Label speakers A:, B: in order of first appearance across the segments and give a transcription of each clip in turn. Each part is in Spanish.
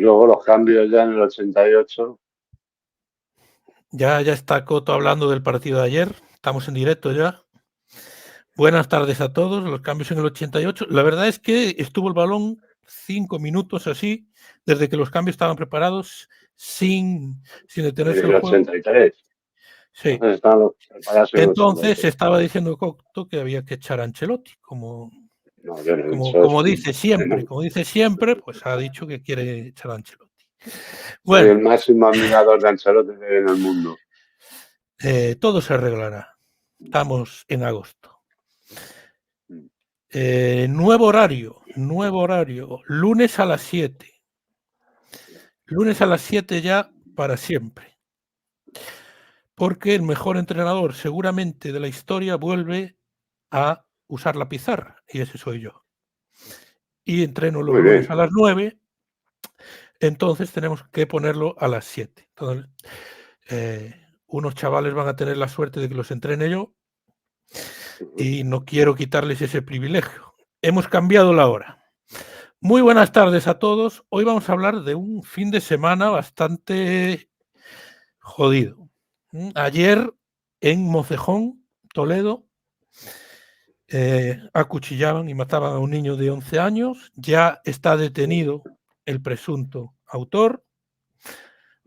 A: Y luego los cambios ya en el 88.
B: Ya está Coto hablando del partido de ayer. Estamos en directo ya. Buenas tardes a todos. Los cambios en el 88. La verdad es que estuvo el balón 5 minutos así, desde que los cambios estaban preparados, sin detenerse
A: En
B: el
A: el
B: juego.
A: 83.
B: Sí.
A: Entonces estaban los preparados en el
B: Entonces
A: 83.
B: estaba diciendo Coto que había que echar a Ancelotti, como dice siempre, pues ha dicho que quiere echar a Ancelotti.
A: Bueno, soy el máximo admirador de Ancelotti que hay en el mundo.
B: Todo se arreglará. Estamos en agosto. Nuevo horario, lunes a las 7. Lunes a las 7 ya para siempre. Porque el mejor entrenador seguramente de la historia vuelve a usar la pizarra, y ese soy yo. Y entreno los lunes a las 9, entonces tenemos que ponerlo a las 7. Entonces, unos chavales van a tener la suerte de que los entrene yo y no quiero quitarles ese privilegio. Hemos cambiado la hora. Muy buenas tardes a todos. Hoy vamos a hablar de un fin de semana bastante jodido. Ayer en Mocejón, Toledo, acuchillaban y mataban a un niño de 11 años. Ya está detenido el presunto autor.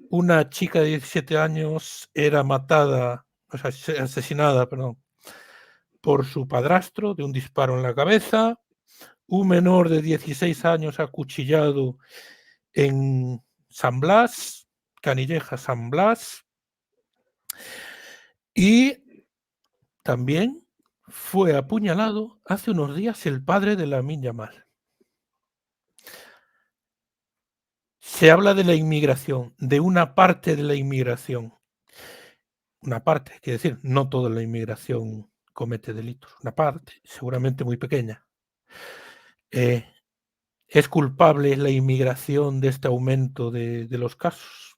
B: Una chica de 17 años era asesinada, por su padrastro de un disparo en la cabeza. Un menor de 16 años acuchillado en San Blas, Canilleja, San Blas. Y también fue apuñalado hace unos días el padre de Lamine Yamal. Se habla de la inmigración, de una parte de la inmigración. Una parte, quiere decir, no toda la inmigración comete delitos. Una parte, seguramente muy pequeña. ¿Es culpable la inmigración de este aumento de los casos?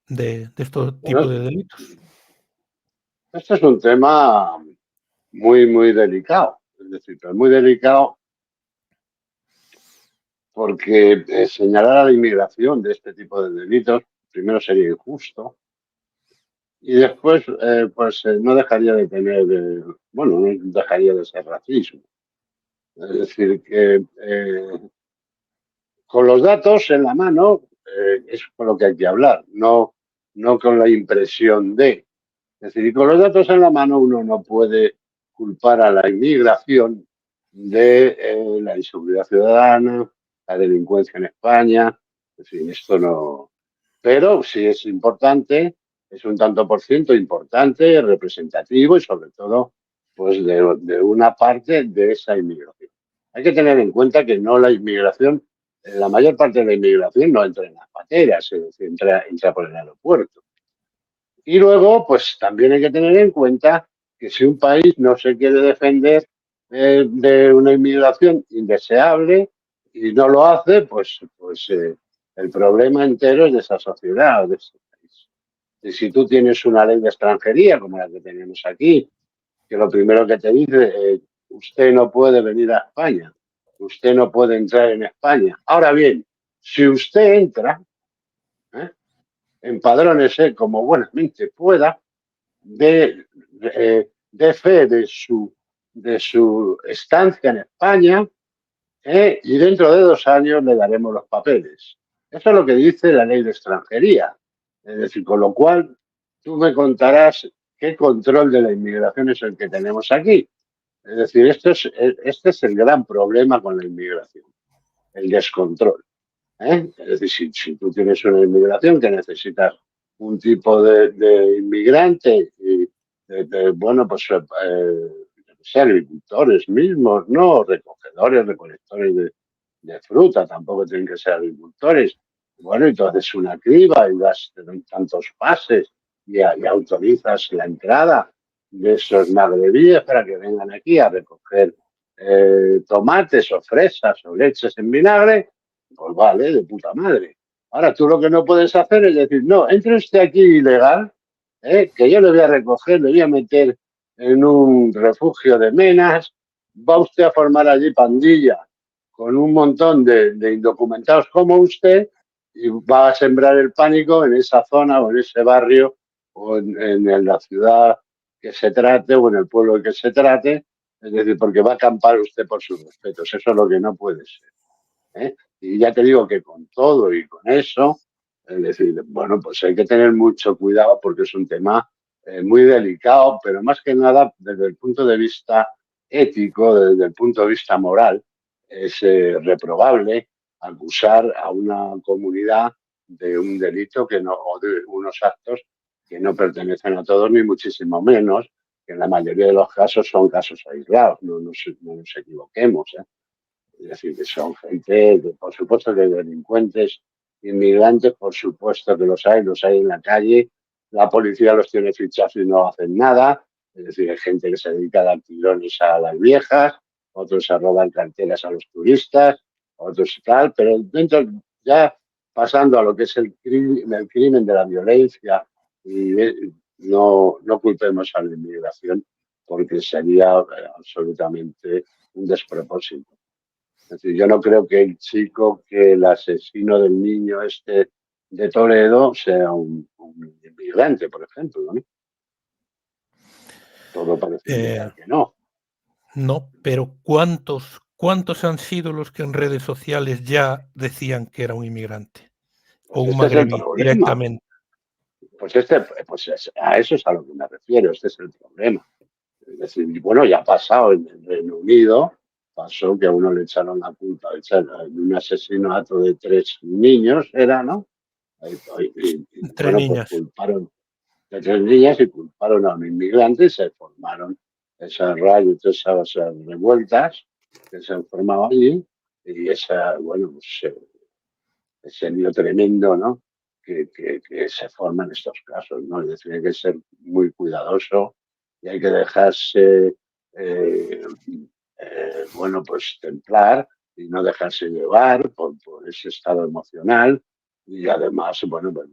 B: De estos tipos de delitos.
A: Este es un tema muy, muy delicado. Es decir, pero muy delicado porque señalar a la inmigración de este tipo de delitos, primero sería injusto y después, no dejaría de tener, no dejaría de ser racismo. Es decir, que con los datos en la mano es con lo que hay que hablar, no con la impresión de. Es decir, y con los datos en la mano uno no puede culpar a la inmigración de la inseguridad ciudadana, la delincuencia en España, en fin, esto no. Pero sí es importante, es un tanto por ciento importante, representativo y sobre todo pues de una parte de esa inmigración. Hay que tener en cuenta que no la inmigración, la mayor parte de la inmigración no entra en las pateras, es decir, entra por el aeropuerto. Y luego, pues también hay que tener en cuenta que si un país no se quiere defender de una inmigración indeseable y no lo hace, pues el problema entero es de esa sociedad o de ese país. Y si tú tienes una ley de extranjería, como la que tenemos aquí, que lo primero que te dice, usted no puede venir a España, usted no puede entrar en España. Ahora bien, si usted entra, empadrónese como buenamente pueda, de fe de su estancia en España y dentro de 2 años le daremos los papeles. Eso es lo que dice la ley de extranjería. Es decir, con lo cual tú me contarás qué control de la inmigración es el que tenemos aquí. Es decir, este es el gran problema con la inmigración, el descontrol. Es decir, si tú tienes una inmigración que necesitas un tipo de inmigrante y agricultores mismos, no recogedores, recolectores de fruta, tampoco tienen que ser agricultores. Bueno, y tú haces una criba y das tantos pases y autorizas la entrada de esos magrebíes para que vengan aquí a recoger tomates o fresas o leches en vinagre. Pues vale, de puta madre. Ahora tú lo que no puedes hacer es decir, no, entre usted aquí ilegal, que yo le voy a recoger, le voy a meter en un refugio de menas, va usted a formar allí pandilla con un montón de indocumentados como usted y va a sembrar el pánico en esa zona o en ese barrio o en la ciudad que se trate o en el pueblo que se trate, es decir, porque va a acampar usted por sus respetos. Eso es lo que no puede ser, ¿eh? Y ya te digo que con todo y con eso, es decir, bueno, pues hay que tener mucho cuidado porque es un tema muy delicado, pero más que nada desde el punto de vista ético, desde el punto de vista moral, es reprobable acusar a una comunidad de un delito que no, o de unos actos que no pertenecen a todos, ni muchísimo menos, que en la mayoría de los casos son casos aislados, no nos equivoquemos, ¿eh? Es decir, que son gente, por supuesto que delincuentes, inmigrantes, por supuesto que los hay en la calle, la policía los tiene fichados y no hacen nada, es decir, hay gente que se dedica a dar tirones a las viejas, otros a robar carteras a los turistas, otros y tal, pero dentro, ya pasando a lo que es el crimen de la violencia, y no culpemos a la inmigración porque sería absolutamente un despropósito. Es decir, yo no creo que el chico, que el asesino del niño este de Toledo sea un inmigrante, por ejemplo, ¿no? Todo parece indicar que no.
B: No, pero ¿cuántos han sido los que en redes sociales ya decían que era un inmigrante? O
A: Pues
B: un
A: este es el
B: magrebí
A: problema.
B: directamente.
A: A eso es a lo que me refiero, este es el problema. Es decir, bueno, ya ha pasado en el Reino Unido, pasó que a uno le echaron la culpa de un asesinato de 3 niños, era, ¿no?
B: Tres
A: Bueno, pues
B: niñas.
A: culparon de 3 niñas y culparon a un inmigrante y se formaron esas rayos, esas revueltas que se han formado allí y esa, bueno, pues, ese lío tremendo, ¿no? Que se forma en estos casos, ¿no? Es decir, hay que ser muy cuidadoso y hay que dejarse, bueno, pues templar y no dejarse llevar por ese estado emocional y además, bueno, pues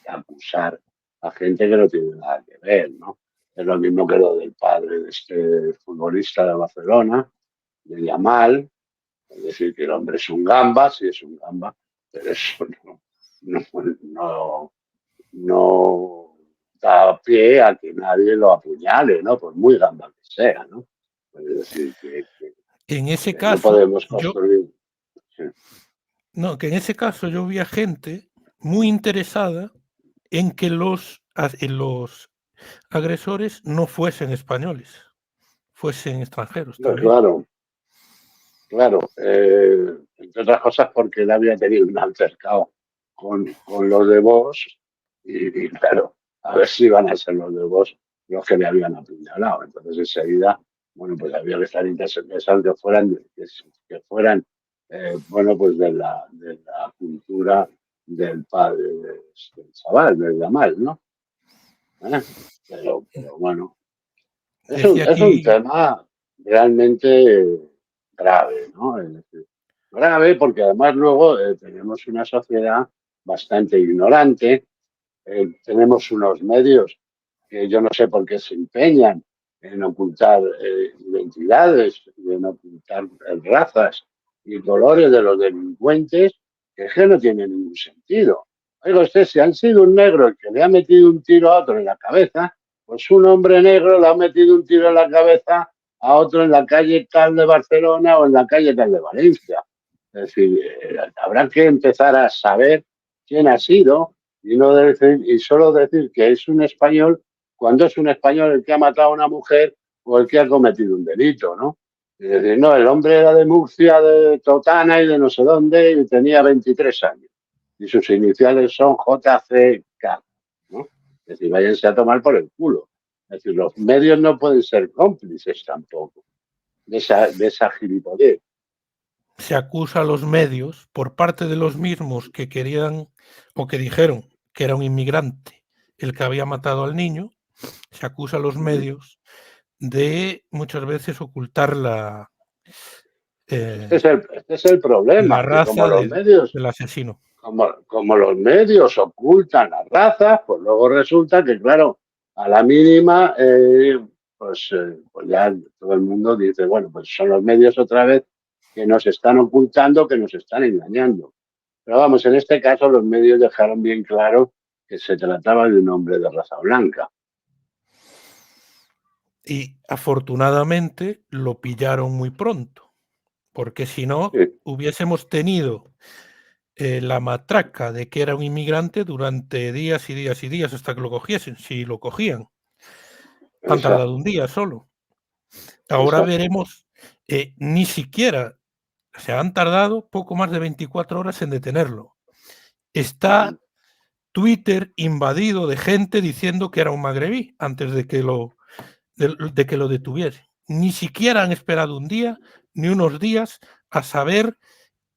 A: acusar a gente que no tiene nada que ver, ¿no? Es lo mismo que lo del padre de este futbolista de Barcelona, de Yamal, es decir, que el hombre es un gamba, sí es un gamba, pero eso no, no da pie a que nadie lo apuñale, ¿no? Por muy gamba que sea, ¿no? Es decir,
B: En ese
A: no
B: caso,
A: podemos construir. Sí.
B: no, que en ese caso yo vi a gente muy interesada en que los agresores no fuesen españoles, fuesen extranjeros también.
A: Claro, claro. Entre otras cosas porque él había tenido un altercado con los de Vox y claro, a ver si iban a ser los de Vox los que le habían apuñalado. Entonces enseguida, bueno, pues había que estar interesados que fueran bueno, pues de la cultura del padre del chaval, del Yamal, ¿no? Pero bueno,
B: Decía
A: es un
B: aquí,
A: tema realmente grave, ¿no? Es decir, grave porque además luego tenemos una sociedad bastante ignorante, tenemos unos medios que yo no sé por qué se empeñan en ocultar identidades, en ocultar razas y colores de los delincuentes, que es que no tiene ningún sentido. Oiga usted, si han sido un negro el que le ha metido un tiro a otro en la cabeza, pues un hombre negro le ha metido un tiro en la cabeza a otro en la calle tal de Barcelona o en la calle tal de Valencia. Es decir, habrá que empezar a saber quién ha sido y no decir, y solo decir que es un español cuando es un español el que ha matado a una mujer o el que ha cometido un delito, ¿no? Es decir, no, el hombre era de Murcia, de Totana y de no sé dónde y tenía 23 años. Y sus iniciales son JCK, ¿no? Es decir, váyanse a tomar por el culo. Es decir, los medios no pueden ser cómplices tampoco de esa gilipollez.
B: se acusa a los medios por parte de los mismos que querían o que dijeron que era un inmigrante el que había matado al niño, se acusa a los medios de muchas veces ocultar
A: Este
B: eh,
A: es el
B: la
A: problema, que como
B: raza
A: los medios
B: del asesino.
A: como los medios ocultan las razas, pues luego resulta que, claro, a la mínima, pues ya todo el mundo dice, bueno, pues son los medios otra vez que nos están ocultando, que nos están engañando. Pero vamos, en este caso los medios dejaron bien claro que se trataba de un hombre de raza blanca.
B: Y afortunadamente lo pillaron muy pronto, porque si no,
A: Sí.
B: hubiésemos tenido la matraca de que era un inmigrante durante días y días y días hasta que lo cogiesen, si lo cogían. Han tardado un día solo. Ahora veremos, ni siquiera, o sea, han tardado poco más de 24 horas en detenerlo. Está Twitter invadido de gente diciendo que era un magrebí antes de que lo detuviesen. Ni siquiera han esperado un día ni unos días a saber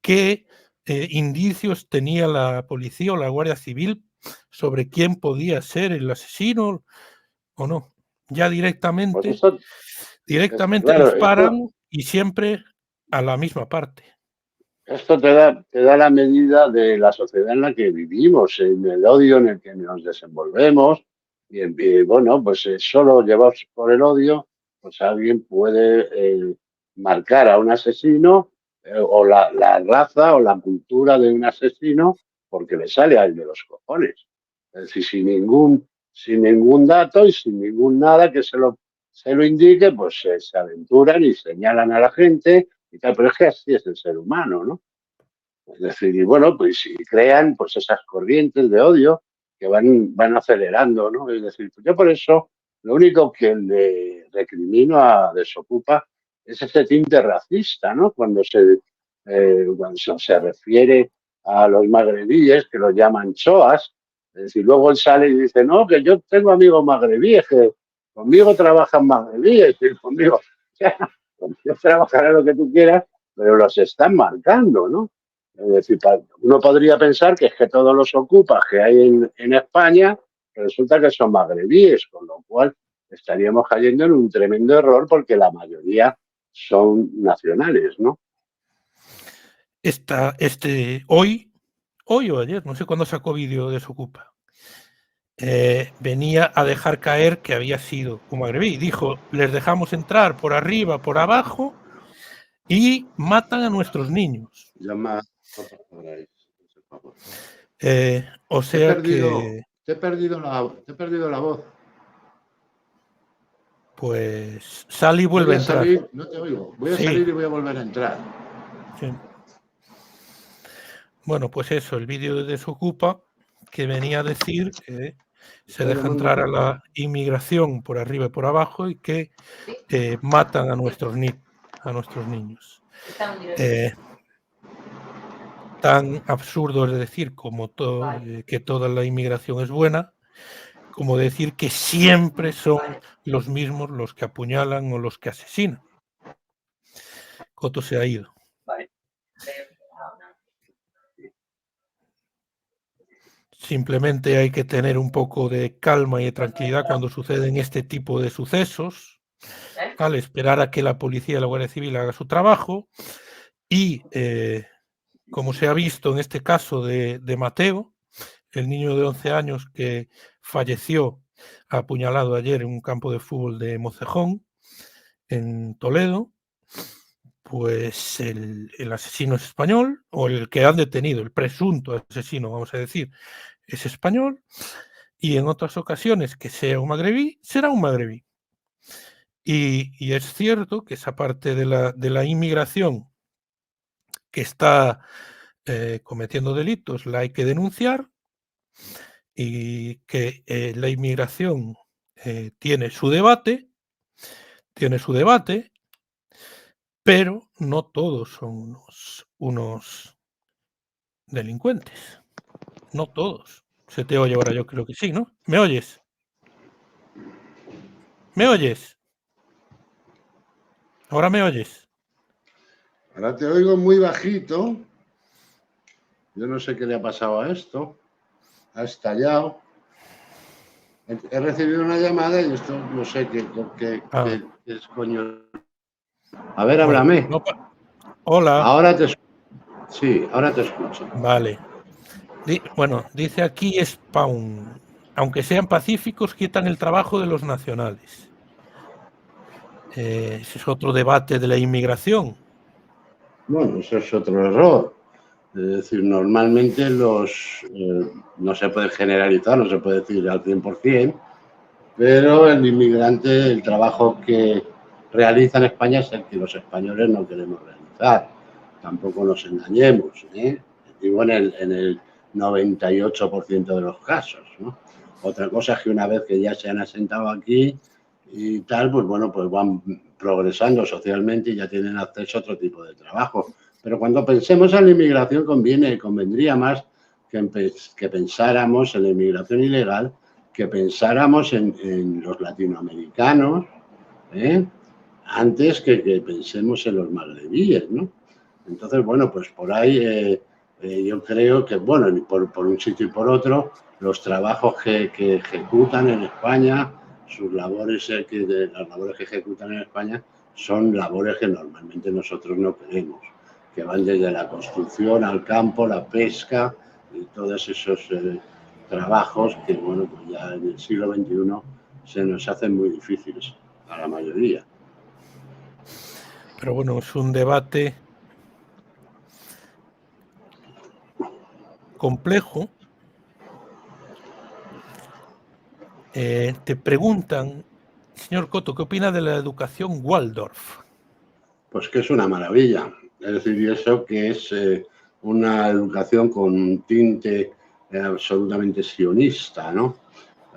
B: qué indicios tenía la policía o la Guardia Civil sobre quién podía ser el asesino o no. Ya directamente
A: Claro,
B: disparan y siempre a la misma parte.
A: esto te da la medida de la sociedad en la que vivimos, en el odio en el que nos desenvolvemos. Y bueno, pues solo llevados por el odio, pues alguien puede marcar a un asesino o la raza o la cultura de un asesino porque le sale a él de los cojones. Es decir, sin ningún dato y sin ningún nada que se lo indique, pues se aventuran y señalan a la gente y tal. Pero es que así es el ser humano, ¿no? Es decir, y bueno, pues y crean pues esas corrientes de odio que van acelerando, ¿no? Es decir, pues yo por eso lo único que le recrimino a Desokupa es ese tinte racista, ¿no? Cuando se refiere a los magrebíes, que los llaman choas, es decir, luego él sale y dice, no, que yo tengo amigos magrebíes, que conmigo trabajan magrebíes, y conmigo, o sea, conmigo trabajará lo que tú quieras, pero los están marcando, ¿no? Es decir, uno podría pensar que es que todos los ocupas que hay en España resulta que son magrebíes, con lo cual estaríamos cayendo en un tremendo error porque la mayoría son nacionales, ¿no?
B: Hoy o ayer, no sé cuándo sacó vídeo de Desokupa, venía a dejar caer que había sido un magrebí. Dijo, les dejamos entrar por arriba, por abajo y matan a nuestros niños.
A: Llama.
B: O sea que...
A: Te he perdido la voz.
B: Pues sal y vuelve
A: Voy
B: a entrar.
A: Salir, no te oigo. Voy a salir y voy a volver a entrar.
B: Sí. Bueno, pues eso, el vídeo de Desokupa, que venía a decir que se deja entrar a la inmigración por arriba y por abajo y que matan a nuestros niños. Tan absurdo es decir como que toda la inmigración es buena, como decir que siempre son los mismos los que apuñalan o los que asesinan. Coto se ha ido. Simplemente hay que tener un poco de calma y de tranquilidad cuando suceden este tipo de sucesos, al esperar a que la policía y la Guardia Civil haga su trabajo y, como se ha visto en este caso de Mateo, el niño de 11 años que falleció apuñalado ayer en un campo de fútbol de Mocejón, en Toledo, pues el asesino es español, o el que han detenido, el presunto asesino, vamos a decir, es español, y en otras ocasiones que sea un magrebí, será un magrebí. Y es cierto que esa parte de la inmigración que está cometiendo delitos la hay que denunciar, y que la inmigración tiene su debate, pero no todos son unos delincuentes. No todos. Se te oye ahora, yo creo que sí, ¿no? ¿Me oyes? ¿Me oyes? ¿Ahora me oyes?
A: Ahora te oigo muy bajito. Yo no sé qué le ha pasado a esto. Ha estallado. He recibido una llamada y esto no sé qué es coño. A ver,
B: bueno,
A: háblame.
B: no Hola.
A: Ahora te escucho. Sí, ahora te escucho.
B: Vale. Bueno, dice aquí Spawn. Aunque sean pacíficos, quitan el trabajo de los nacionales. Ese es otro debate de la inmigración.
A: Bueno, eso es otro error. Es decir, normalmente no se puede generalizar, no se puede decir al 100%, pero el inmigrante, el trabajo que realiza en España es el que los españoles no queremos realizar. Tampoco nos engañemos, ¿eh? Digo en el 98% de los casos, ¿no? Otra cosa es que una vez que ya se han asentado aquí y tal, pues bueno, pues van progresando socialmente y ya tienen acceso a otro tipo de trabajo. Pero cuando pensemos en la inmigración convendría más que pensáramos en la inmigración ilegal, que pensáramos en los latinoamericanos, ¿eh? Antes que pensemos en los magrebíes, ¿no? Entonces, bueno, pues por ahí yo creo que, bueno, por un sitio y por otro, los trabajos que ejecutan en España, sus labores, las labores que ejecutan en España son labores que normalmente nosotros no queremos, que van desde la construcción al campo, la pesca y todos esos trabajos que, bueno, pues ya en el siglo XXI se nos hacen muy difíciles a la mayoría.
B: Pero bueno, es un debate complejo. Te preguntan, señor Coto, ¿qué opina de la educación Waldorf?
A: Pues que es una maravilla. Es decir, y eso que es una educación con un tinte absolutamente sionista, ¿no?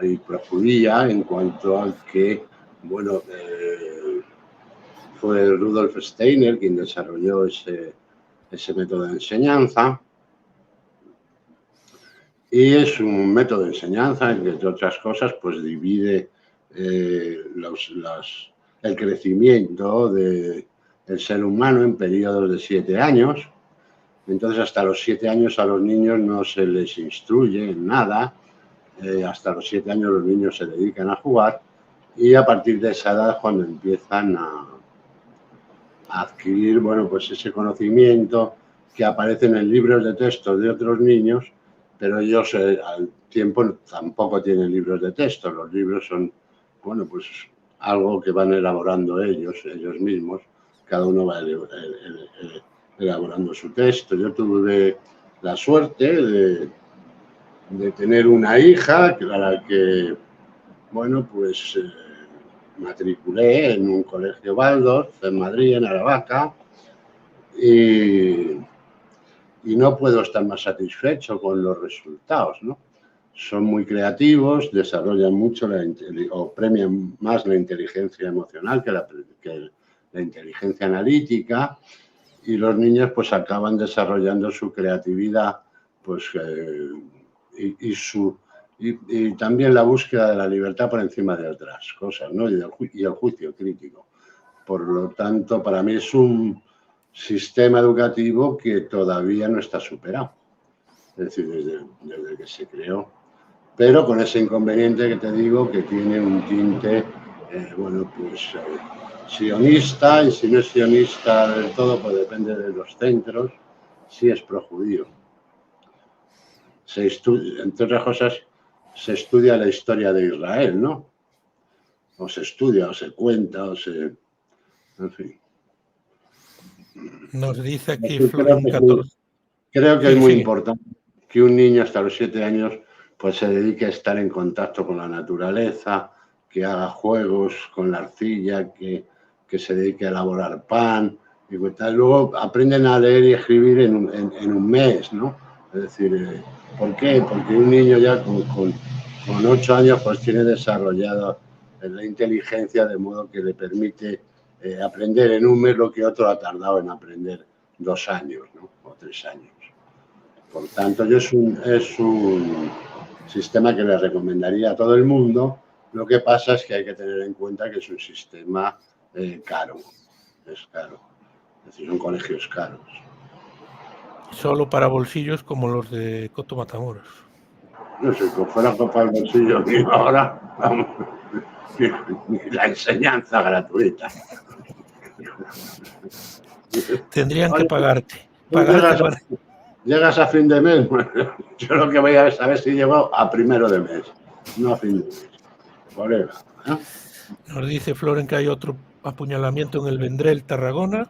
A: Y profundía en cuanto al que, bueno, fue Rudolf Steiner quien desarrolló ese método de enseñanza. Y es un método de enseñanza que, entre otras cosas, pues divide el crecimiento del ser humano en periodos de 7 años. Entonces, hasta los 7 años a los niños no se les instruye en nada. Hasta los 7 años los niños se dedican a jugar y a partir de esa edad cuando empiezan a adquirir, bueno, pues ese conocimiento que aparece en libros de texto de otros niños, pero ellos al tiempo tampoco tienen libros de texto. Los libros son, bueno, pues algo que van elaborando ellos mismos. Cada uno va elaborando su texto. Yo tuve la suerte de tener una hija a la que, bueno, pues matriculé en un colegio Waldorf en Madrid, en Aravaca, y no puedo estar más satisfecho con los resultados, ¿no? Son muy creativos, desarrollan mucho o premian más la inteligencia emocional que la inteligencia analítica, y los niños pues acaban desarrollando su creatividad pues, y también la búsqueda de la libertad por encima de otras cosas, ¿no? Y el juicio crítico. Por lo tanto, para mí es un sistema educativo que todavía no está superado, es decir, desde que se creó, pero con ese inconveniente que te digo, que tiene un tinte, bueno, pues sionista, y si no es sionista del todo, pues depende de los centros, sí es projudío. Entre otras cosas, se estudia la historia de Israel, ¿no? O se estudia, o se cuenta, en fin.
B: Nos dice aquí
A: Floren 14. Creo que es muy importante que un niño hasta los 7 años pues se dedique a estar en contacto con la naturaleza, que haga juegos con la arcilla, que se dedique a elaborar pan, y tal. Luego aprenden a leer y escribir en un mes, ¿no? Es decir, ¿por qué? Porque un niño ya con 8 años pues tiene desarrollada la inteligencia, de modo que le permite aprender en un mes lo que otro ha tardado en aprender 2 años, ¿no? O 3 años. Por tanto, yo es un sistema que le recomendaría a todo el mundo. Lo que pasa es que hay que tener en cuenta que es un sistema caro. Es caro. Es decir, son colegios caros.
B: Solo para bolsillos como los de Coto Matamoros.
A: No sé, si fuera para el bolsillo mío ahora, vamos, la enseñanza gratuita.
B: Tendrían que pagarte.
A: Llegas a fin de mes, bueno, yo lo que voy a saber si llego a primero de mes, no a fin de mes. Colega, ¿eh?
B: Nos dice Floren que hay otro apuñalamiento en el Vendrell, Tarragona.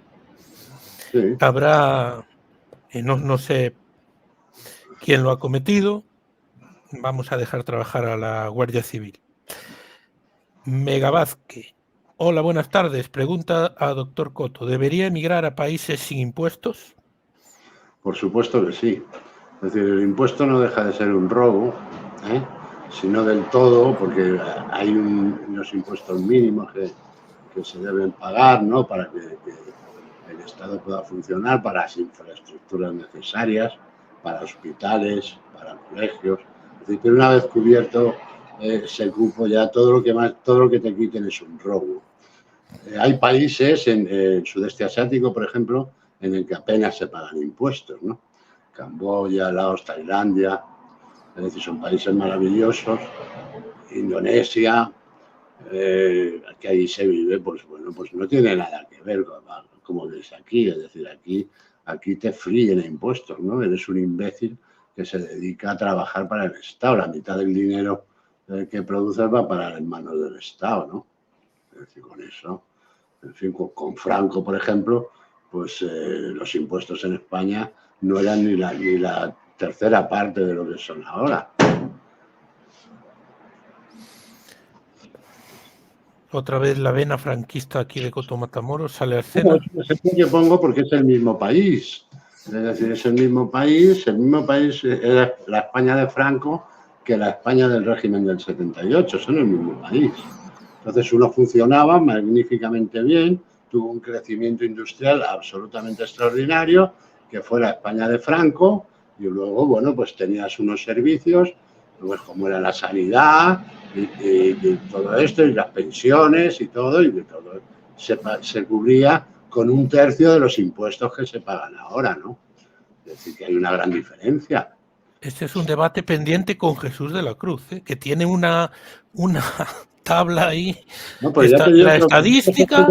A: Sí.
B: Habrá, no sé quién lo ha cometido, vamos a dejar trabajar a la Guardia Civil. Megavazque. Hola, buenas tardes. Pregunta a doctor Coto. ¿Debería emigrar a países sin impuestos?
A: Por supuesto que sí. Es decir, el impuesto no deja de ser un robo, sino del todo, porque hay unos impuestos mínimos que se deben pagar, ¿no? Para que el Estado pueda funcionar, para las infraestructuras necesarias, para hospitales, para colegios. Es decir, que una vez cubierto ese cupo, ya todo lo que te quiten es un robo. Hay países en el sudeste asiático, por ejemplo, en el que apenas se pagan impuestos, ¿no? Camboya, Laos, Tailandia, es decir, son países maravillosos. Indonesia, que ahí se vive, pues bueno, pues no tiene nada que ver como desde aquí, es decir, aquí te fríen impuestos, ¿no? Eres un imbécil que se dedica a trabajar para el Estado, la mitad del dinero que produces va a parar en manos del Estado, ¿no? Es decir, con eso, en fin, con Franco, por ejemplo, pues los impuestos en España no eran ni la tercera parte de lo que son ahora.
B: Otra vez la vena franquista aquí de Coto Matamoros sale a escena.
A: Bueno, es el ejemplo que pongo porque es el mismo país. Es decir, es el mismo país era la España de Franco que la España del régimen del 78, son el mismo país. Entonces uno funcionaba magníficamente bien, tuvo un crecimiento industrial absolutamente extraordinario, que fue la España de Franco, y luego, bueno, pues tenías unos servicios, pues como era la sanidad y todo esto, y las pensiones y todo se cubría con un tercio de los impuestos que se pagan ahora, ¿no? Es decir, que hay una gran diferencia.
B: Este es un debate pendiente con Jesús de la Cruz, que tiene una tabla ahí.
A: No, pues ya te digo
B: la
A: que
B: estadística.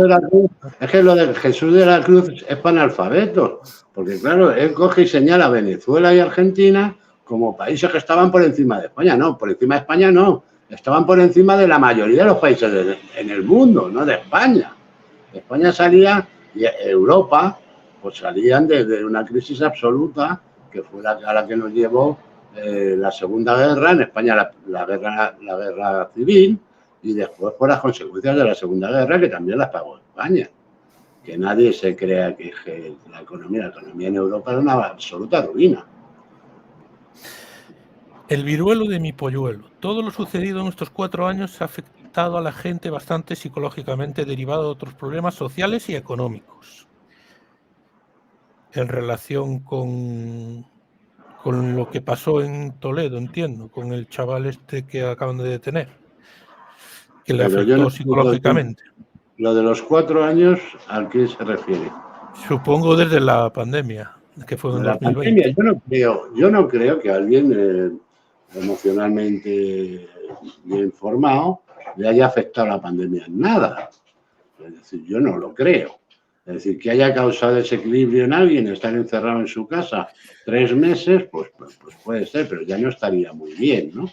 A: Es que lo de Jesús de la Cruz es panalfabeto, porque claro, él coge y señala a Venezuela y Argentina como países que estaban por encima de España. No, por encima de España no, estaban por encima de la mayoría de los países en el mundo, no de España. España salía, y Europa, pues salían de una crisis absoluta, que fue a la que nos llevó la Segunda Guerra, en España la guerra civil, y después por las consecuencias de la Segunda Guerra, que también las pagó España. Que nadie se crea que la economía en Europa era una absoluta ruina.
B: El viruelo de mi polluelo. Todo lo sucedido en estos 4 años ha afectado a la gente bastante psicológicamente, derivado de otros problemas sociales y económicos. En relación con lo que pasó en Toledo, entiendo, con el chaval este que acaban de detener, que le afectó psicológicamente.
A: Lo de los 4 años, ¿a qué se refiere?
B: Supongo desde la pandemia, que fue en 2020.
A: Pandemia, yo no creo que alguien emocionalmente bien formado le haya afectado la pandemia en nada. Es decir, yo no lo creo. Es decir, que haya causado desequilibrio en alguien, estar encerrado en su casa 3 meses, pues puede ser, pero ya no estaría muy bien, ¿no?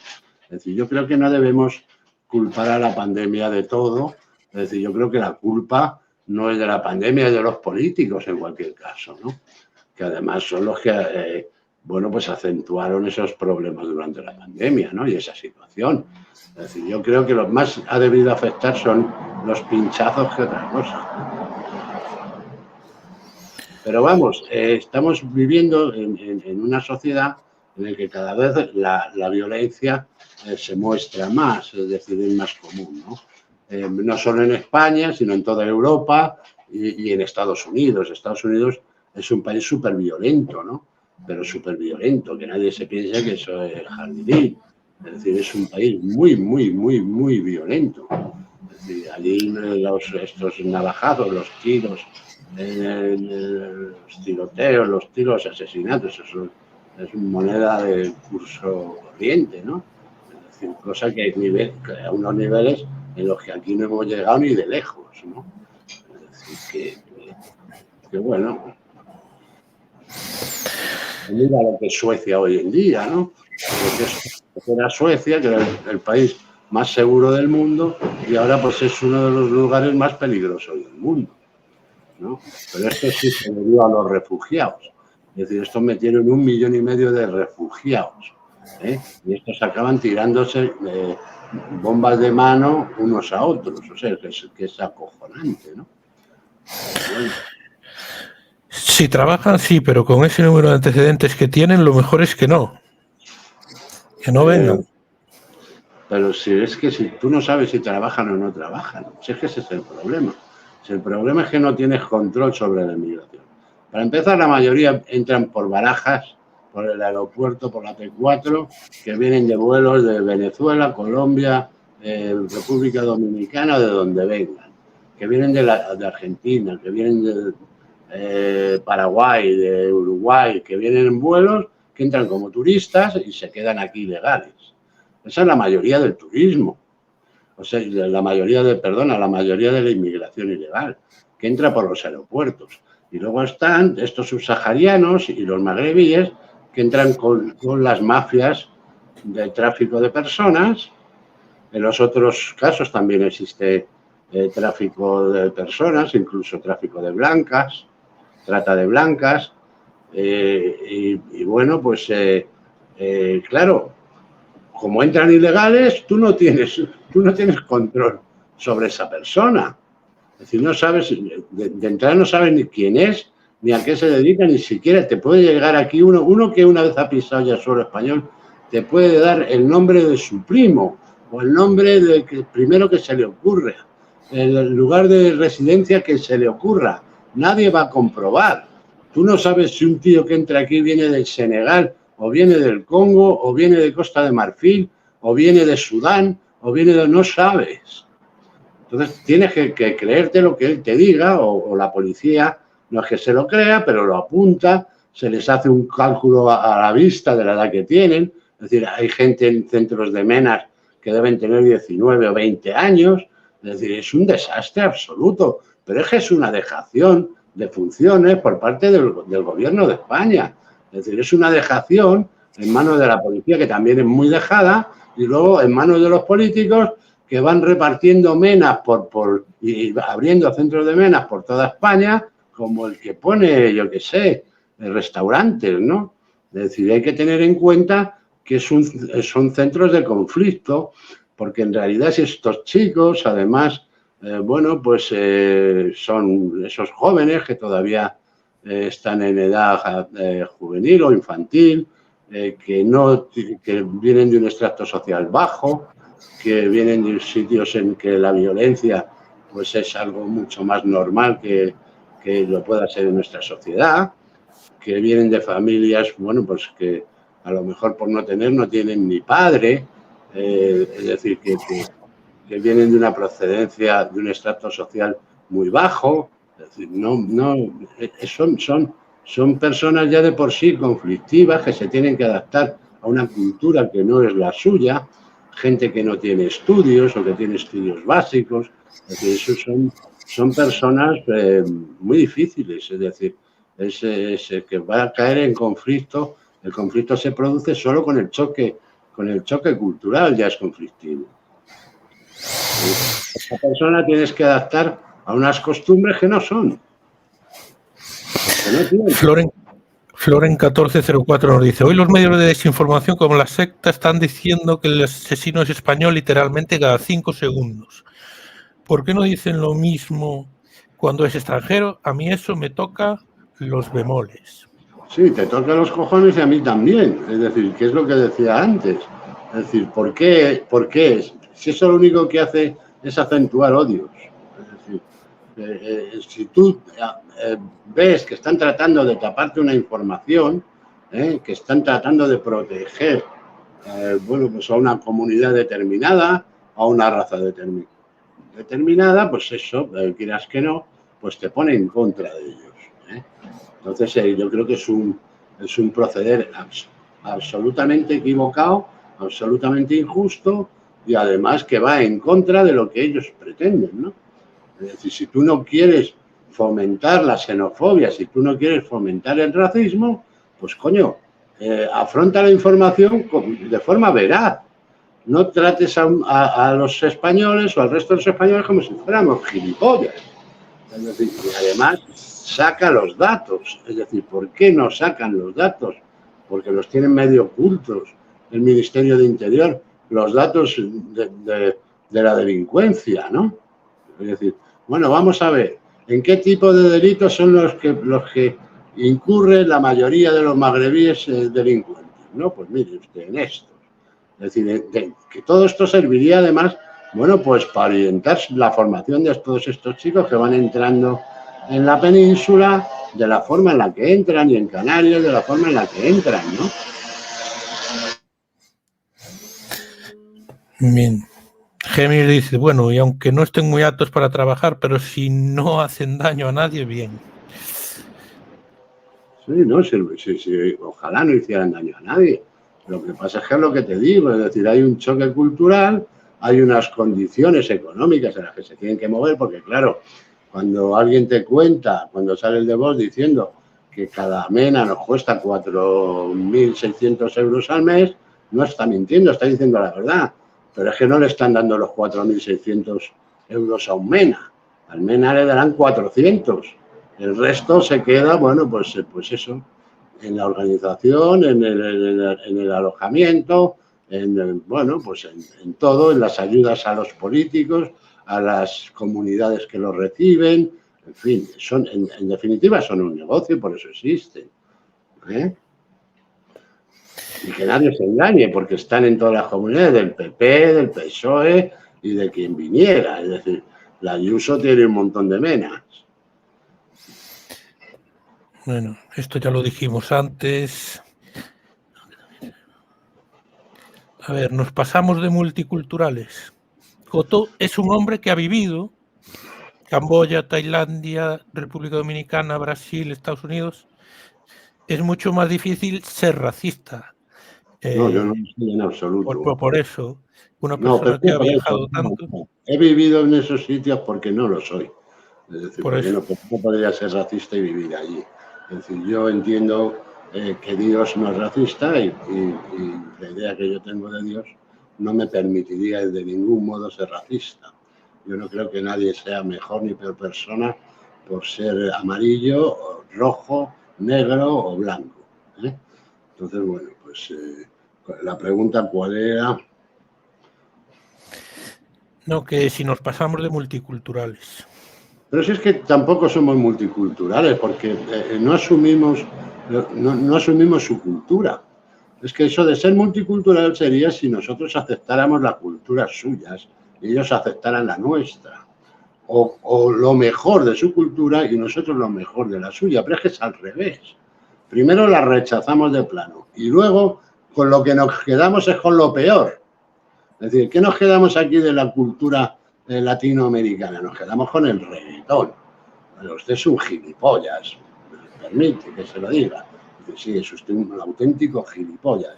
A: Es decir, yo creo que no debemos culpar a la pandemia de todo. Es decir, yo creo que la culpa no es de la pandemia, es de los políticos en cualquier caso, ¿no? Que además son los que, bueno, pues acentuaron esos problemas durante la pandemia, ¿no? Y esa situación. Es decir, yo creo que lo más ha debido afectar son los pinchazos que otra cosa. Pero vamos, estamos viviendo en una sociedad en la que cada vez la violencia se muestra más, es decir, es más común, ¿no? No solo en España, sino en toda Europa y en Estados Unidos. Estados Unidos es un país súper violento, ¿no? Pero súper violento, que nadie se piense que eso es jardinín. Es decir, es un país muy, muy, muy, muy violento. Es decir, allí estos navajazos, los tiros, los tiroteos, los tiros, asesinatos, eso es moneda de curso corriente, ¿no? Es decir, cosa que hay a unos niveles en los que aquí no hemos llegado ni de lejos, ¿no? Es decir, que bueno, mira lo que es Suecia hoy en día, ¿no? Porque era Suecia, que era el país más seguro del mundo, y ahora pues es uno de los lugares más peligrosos del mundo. ¿no? Pero esto sí se debió a los refugiados. Es decir, estos metieron 1,5 millones de refugiados, ¿eh? Y estos acaban tirándose bombas de mano unos a otros. O sea, que es acojonante, ¿no? Bueno.
B: Si trabajan, sí, pero con ese número de antecedentes que tienen, lo mejor es que no vengan.
A: Pero si es que si tú no sabes si trabajan o no trabajan, si es que ese es el problema. Si el problema es que no tienes control sobre la inmigración. Para empezar, la mayoría entran por Barajas, por el aeropuerto, por la T4, que vienen de vuelos de Venezuela, Colombia, República Dominicana, de donde vengan, que vienen de Argentina, que vienen de Paraguay, de Uruguay, que vienen en vuelos, que entran como turistas y se quedan aquí ilegales. Esa es la mayoría del turismo. O sea, la mayoría de la inmigración ilegal, que entra por los aeropuertos. Y luego están estos subsaharianos y los magrebíes que entran con las mafias de tráfico de personas. En los otros casos también existe tráfico de personas, incluso tráfico de blancas, trata de blancas. Y bueno, pues claro, como entran ilegales, tú no tienes control sobre esa persona. Es decir, no sabes, de entrada no sabes ni quién es, ni a qué se dedica, ni siquiera te puede llegar aquí uno que una vez ha pisado ya suelo español, te puede dar el nombre de su primo o el nombre de primero que se le ocurra, el lugar de residencia que se le ocurra. Nadie va a comprobar. Tú no sabes si un tío que entra aquí viene del Senegal, o viene del Congo, o viene de Costa de Marfil, o viene de Sudán, o viene de... no sabes. Entonces tienes que creerte lo que él te diga, o la policía no es que se lo crea, pero lo apunta, se les hace un cálculo a la vista de la edad que tienen. Es decir, hay gente en centros de menas que deben tener 19 o 20 años. Es decir, es un desastre absoluto, pero es que es una dejación de funciones por parte del gobierno de España. Es decir, es una dejación en manos de la policía, que también es muy dejada, y luego en manos de los políticos, que van repartiendo menas y abriendo centros de menas por toda España, como el que pone, yo qué sé, restaurantes, ¿no? Es decir, hay que tener en cuenta que son centros de conflicto, porque en realidad si estos chicos, además, bueno, pues son esos jóvenes que todavía están en edad juvenil o infantil, que vienen de un estrato social bajo, que vienen de sitios en que la violencia pues es algo mucho más normal que lo pueda ser en nuestra sociedad, que vienen de familias, bueno, pues que a lo mejor por no tienen ni padre, es decir, que vienen de una procedencia, de un estrato social muy bajo. Es decir, son personas ya de por sí conflictivas, que se tienen que adaptar a una cultura que no es la suya, gente que no tiene estudios o que tiene estudios básicos. Es decir, eso son personas muy difíciles. Es decir, es que va a caer en conflicto. El conflicto se produce solo con el choque cultural, ya es conflictivo. Esta persona tienes que adaptar a unas costumbres que no son.
B: Floren 1404 nos dice: hoy los medios de desinformación como la secta están diciendo que el asesino es español literalmente cada 5 segundos. ¿Por qué no dicen lo mismo cuando es extranjero? A mí eso me toca los bemoles.
A: Sí, te toca los cojones y a mí también. Es decir, ¿qué es lo que decía antes? Es decir, ¿por qué? Si eso lo único que hace es acentuar odios. Es decir, si tú ves que están tratando de taparte una información, que están tratando de proteger, bueno, pues a una comunidad determinada, a una raza determinada, pues eso, quieras que no, pues te pone en contra de ellos. Entonces, yo creo que es un proceder absolutamente equivocado, absolutamente injusto, y además que va en contra de lo que ellos pretenden, ¿no? Es decir, si tú no quieres fomentar la xenofobia, si tú no quieres fomentar el racismo, pues coño, afronta la información de forma veraz. No trates a los españoles o al resto de los españoles como si fuéramos gilipollas. Es decir, y además saca los datos. Es decir, ¿por qué no sacan los datos? Porque los tienen medio ocultos el Ministerio de Interior, los datos de la delincuencia, ¿no? Es decir, bueno, vamos a ver, ¿en qué tipo de delitos son los que incurre la mayoría de los magrebíes delincuentes? No, pues mire usted, en estos. Es decir, que todo esto serviría además, bueno, pues para orientar la formación de todos estos chicos que van entrando en la península, de la forma en la que entran, y en Canarias de la forma en la que entran, ¿no?
B: Bien. Géminis dice, bueno, y aunque no estén muy aptos para trabajar, pero si no hacen daño a nadie, bien.
A: Sí, no, sí, ojalá no hicieran daño a nadie. Lo que pasa es que es lo que te digo, es decir, hay un choque cultural, hay unas condiciones económicas en las que se tienen que mover, porque claro, cuando alguien te cuenta, cuando sale el de voz diciendo que cada mena nos cuesta 4.600 euros al mes, no está mintiendo, está diciendo la verdad. Pero es que no le están dando los 4.600 euros a un mena. Al mena le darán 400. El resto se queda, bueno, pues eso, en la organización, en el alojamiento, bueno, pues en todo, en las ayudas a los políticos, a las comunidades que los reciben, en fin, en definitiva son un negocio y por eso existen. ¿Eh? Y que nadie se engañe, porque están en todas las comunidades del PP, del PSOE y de quien viniera. Es decir, la Ayuso tiene un montón de menas.
B: Bueno, esto ya lo dijimos antes. A ver, nos pasamos de multiculturales. Cotó es un hombre que ha vivido Camboya, Tailandia, República Dominicana, Brasil, Estados Unidos. Es mucho más difícil ser racista.
A: No, yo no estoy en absoluto.
B: Por eso, una
A: No,
B: persona que ha
A: por eso,
B: viajado tanto.
A: no. He vivido en esos sitios porque no lo soy. Es decir,
B: por
A: porque
B: eso.
A: no podría ser racista y vivir allí. Es decir, yo entiendo que Dios no es racista y la idea que yo tengo de Dios no me permitiría de ningún modo ser racista. Yo no creo que nadie sea mejor ni peor persona por ser amarillo, rojo, negro o blanco. Entonces, bueno, pues la pregunta ¿cuál era?
B: No, que si nos pasamos de multiculturales.
A: Pero si es que tampoco somos multiculturales, porque no asumimos su cultura. Es que eso de ser multicultural sería si nosotros aceptáramos las culturas suyas y ellos aceptaran la nuestra. O lo mejor de su cultura y nosotros lo mejor de la suya. Pero es que es al revés. Primero la rechazamos de plano y luego con lo que nos quedamos es con lo peor. Es decir, ¿qué nos quedamos aquí de la cultura latinoamericana? Nos quedamos con el reggaetón. Pero usted es un gilipollas, me permite que se lo diga. Dice, sí, es usted un auténtico gilipollas.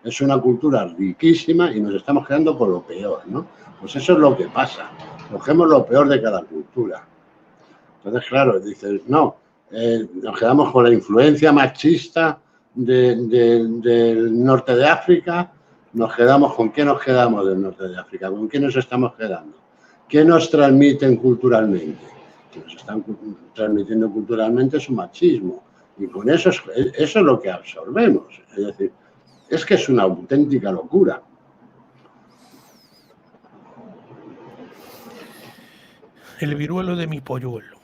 A: Es una cultura riquísima y nos estamos quedando con lo peor, ¿no? Pues eso es lo que pasa. Cogemos lo peor de cada cultura. Entonces, claro, dices, no, nos quedamos con la influencia machista del norte de África. ¿Con qué nos quedamos del norte de África? ¿Con qué nos estamos quedando? ¿Qué nos transmiten culturalmente? Que nos están transmitiendo culturalmente su machismo. Y con eso es lo que absorbemos. Es decir, es que es una auténtica locura.
B: El viruelo de mi polluelo.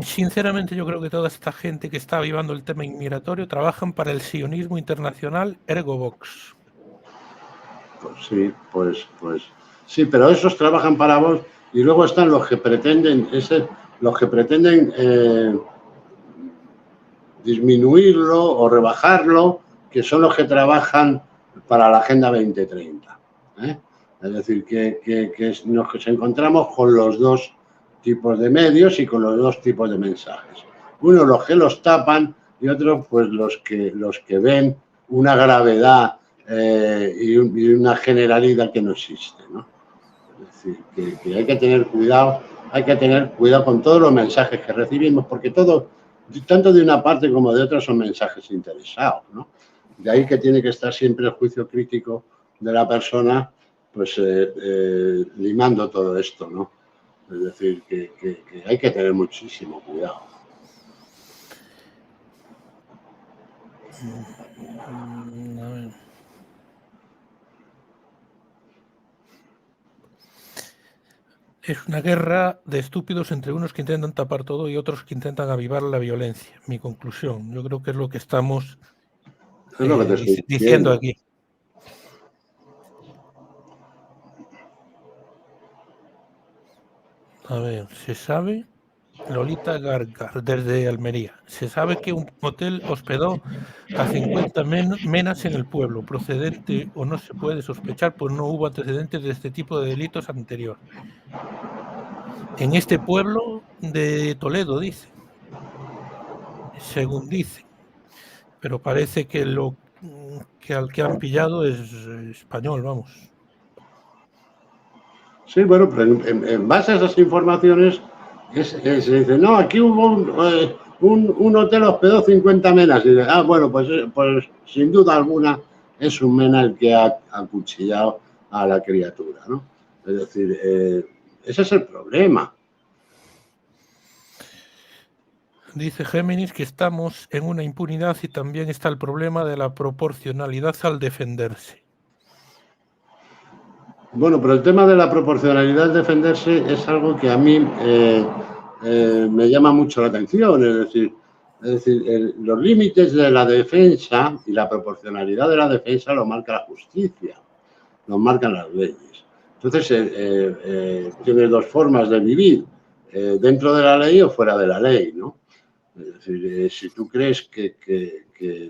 B: Sinceramente, yo creo que toda esta gente que está avivando el tema inmigratorio trabajan para el sionismo internacional ergo Vox.
A: Pues sí, pero esos trabajan para vos y luego están los que pretenden disminuirlo o rebajarlo, que son los que trabajan para la Agenda 2030. Es decir, que nos encontramos con los dos tipos de medios y con los dos tipos de mensajes. Uno, los que los tapan, y otros, pues los que ven una gravedad y una generalidad que no existe, ¿no? Es decir, que hay que tener cuidado con todos los mensajes que recibimos, porque todo, tanto de una parte como de otra, son mensajes interesados, ¿no? De ahí que tiene que estar siempre el juicio crítico de la persona, pues limando todo esto, ¿no? Es decir, que hay que tener muchísimo cuidado.
B: A ver. Es una guerra de estúpidos entre unos que intentan tapar todo y otros que intentan avivar la violencia. Mi conclusión, yo creo que es lo que estamos
A: Es lo que te estoy
B: diciendo
A: diciendo.
B: aquí. A ver, se sabe, Lolita Gargar, desde Almería, se sabe que un hotel hospedó a 50 menas en el pueblo, procedente o no se puede sospechar, pues no hubo antecedentes de este tipo de delitos anterior. En este pueblo de Toledo, dice, según dicen, pero parece que al que han pillado es español, vamos.
A: Sí, bueno, pero en base a esas informaciones se dice, no, aquí hubo un hotel hospedó 50 menas. Y dice, bueno, pues sin duda alguna es un mena el que ha acuchillado a la criatura, ¿no? Es decir, ese es el problema.
B: Dice Géminis que estamos en una impunidad y también está el problema de la proporcionalidad al defenderse.
A: Bueno, pero el tema de la proporcionalidad al defenderse es algo que a mí me llama mucho la atención. Es decir, los límites de la defensa y la proporcionalidad de la defensa lo marca la justicia, lo marcan las leyes. Entonces, tienes dos formas de vivir, dentro de la ley o fuera de la ley, ¿no? Es decir, si tú crees que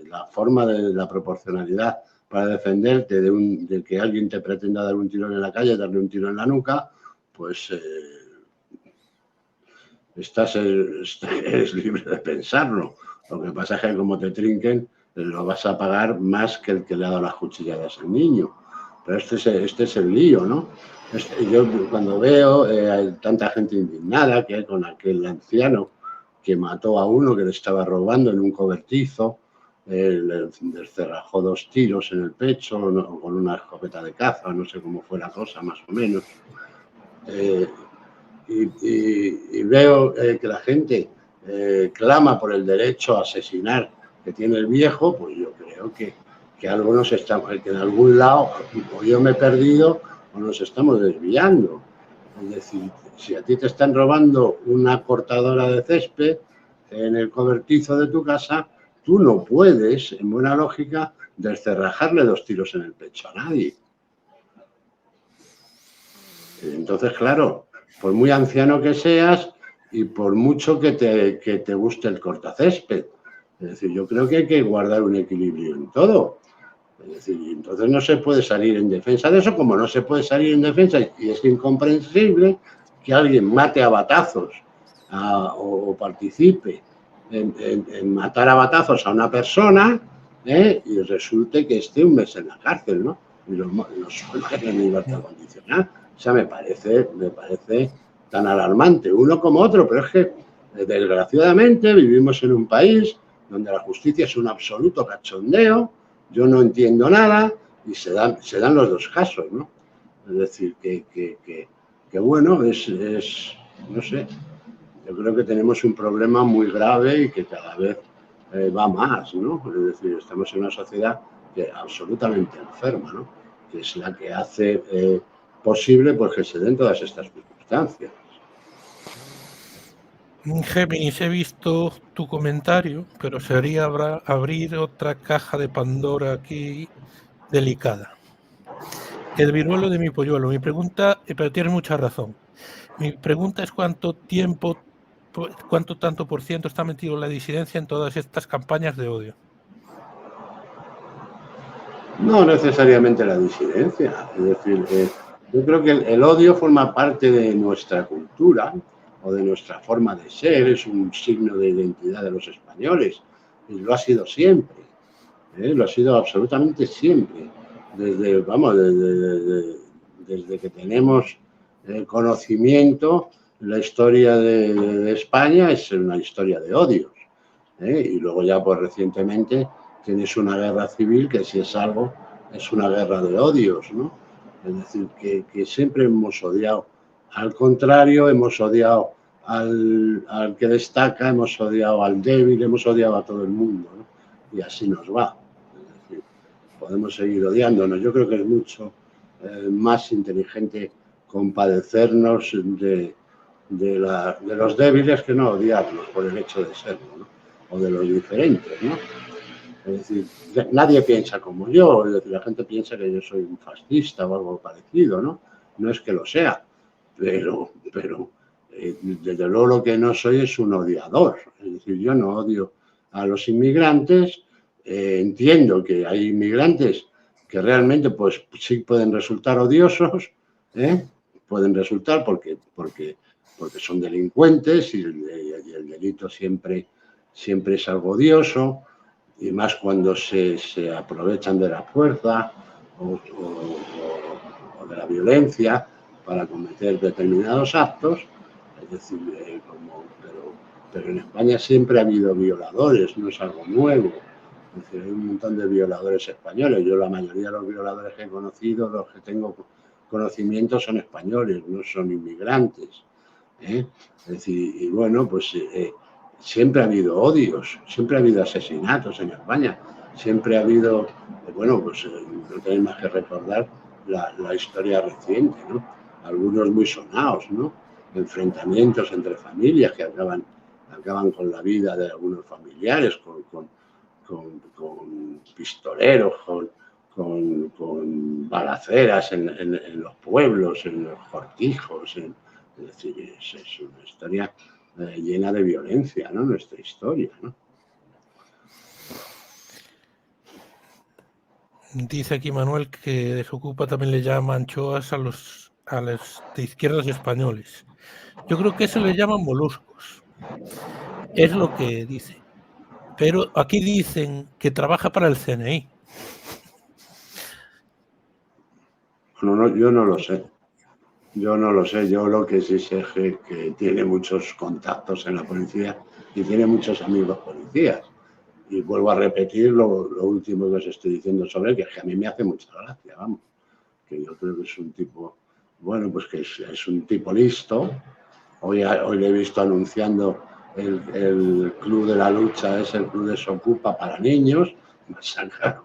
A: la forma de la proporcionalidad para defenderte de que alguien te pretenda dar un tiro en la calle, darle un tiro en la nuca, pues eres libre de pensarlo. Lo que pasa es que como te trinquen, lo vas a pagar más que el que le ha dado las cuchilladas al niño. Pero este es el lío, ¿no? Yo cuando veo tanta gente indignada que hay con aquel anciano que mató a uno que le estaba robando en un cobertizo, le cerrajó 2 tiros en el pecho, ¿no? Con una escopeta de caza, no sé cómo fue la cosa, más o menos. Y veo que la gente clama por el derecho a asesinar que tiene el viejo, pues yo creo que algo nos está, que en algún lado o yo me he perdido o nos estamos desviando. Es decir, si a ti te están robando una cortadora de césped en el cobertizo de tu casa, tú no puedes, en buena lógica, descerrajarle 2 tiros en el pecho a nadie. Entonces, claro, por muy anciano que seas y por mucho que te guste el cortacésped. Es decir, yo creo que hay que guardar un equilibrio en todo. Es decir, entonces no se puede salir en defensa de eso, como no se puede salir en defensa, y es incomprensible que alguien mate a batazos o participe en matar a batazos a una persona y resulte que esté un mes en la cárcel, ¿no? Y los suelten en libertad condicional. O sea, me parece tan alarmante uno como otro, pero es que desgraciadamente vivimos en un país donde la justicia es un absoluto cachondeo, yo no entiendo nada y se dan los dos casos, ¿no? Es decir, que bueno, no sé, yo creo que tenemos un problema muy grave y que cada vez va más, ¿no? Es decir, estamos en una sociedad que absolutamente enferma, ¿no? Que es la que hace posible pues, que se den todas estas circunstancias.
B: Géminis, he visto tu comentario, pero sería abrir otra caja de Pandora aquí delicada. El viruelo de mi polluelo. Mi pregunta, pero tienes mucha razón. Mi pregunta es cuánto tanto por ciento está metido la disidencia en todas estas campañas de odio.
A: No necesariamente la disidencia. Es decir, yo creo que el odio forma parte de nuestra cultura o de nuestra forma de ser, es un signo de identidad de los españoles y lo ha sido siempre, lo ha sido absolutamente siempre. Desde que tenemos conocimiento, la historia de España es una historia de odios. Y luego ya pues recientemente tienes una guerra civil que si es algo es una guerra de odios, ¿no? Es decir, que siempre hemos odiado Al contrario, hemos odiado al que destaca, hemos odiado al débil, hemos odiado a todo el mundo, ¿no? Y así nos va. Es decir, podemos seguir odiándonos. Yo creo que es mucho más inteligente compadecernos de los débiles que no odiarlos por el hecho de serlo, ¿no? O de los diferentes, ¿no? Es decir, nadie piensa como yo, es decir, la gente piensa que yo soy un fascista o algo parecido, ¿no? No es que lo sea, pero desde luego lo que no soy es un odiador. Es decir, yo no odio a los inmigrantes, entiendo que hay inmigrantes que realmente pues sí pueden resultar odiosos, pueden resultar porque son delincuentes y el delito siempre es algo odioso, y más cuando se aprovechan de la fuerza o de la violencia para cometer determinados actos. Es decir, pero en España siempre ha habido violadores, no es algo nuevo. Es decir, hay un montón de violadores españoles. Yo la mayoría de los violadores que he conocido, los que tengo conocimiento, son españoles, no son inmigrantes. Es decir, y bueno, pues siempre ha habido odios, siempre ha habido asesinatos en España, siempre ha habido, bueno, pues no tenéis más que recordar la historia reciente, ¿no? Algunos muy sonados, ¿no? Enfrentamientos entre familias que acaban con la vida de algunos familiares, con pistoleros, con balaceras en los pueblos, en los cortijos. Es decir, es una historia llena de violencia, ¿no? Nuestra historia, ¿no?
B: Dice aquí Manuel que Desocupa también le llama anchoas a los de izquierdas españoles. Yo creo que eso le llaman moluscos. Es lo que dice. Pero aquí dicen que trabaja para el CNI.
A: No, yo no lo sé. Yo no lo sé. Yo lo que sí sé es que tiene muchos contactos en la policía y tiene muchos amigos policías. Y vuelvo a repetir lo último que os estoy diciendo sobre él, que es que a mí me hace mucha gracia, vamos. Que yo creo que es un tipo, bueno, pues que es un tipo listo. Hoy le he visto anunciando el club de la lucha, es el club Desocupa para niños. Va a sacar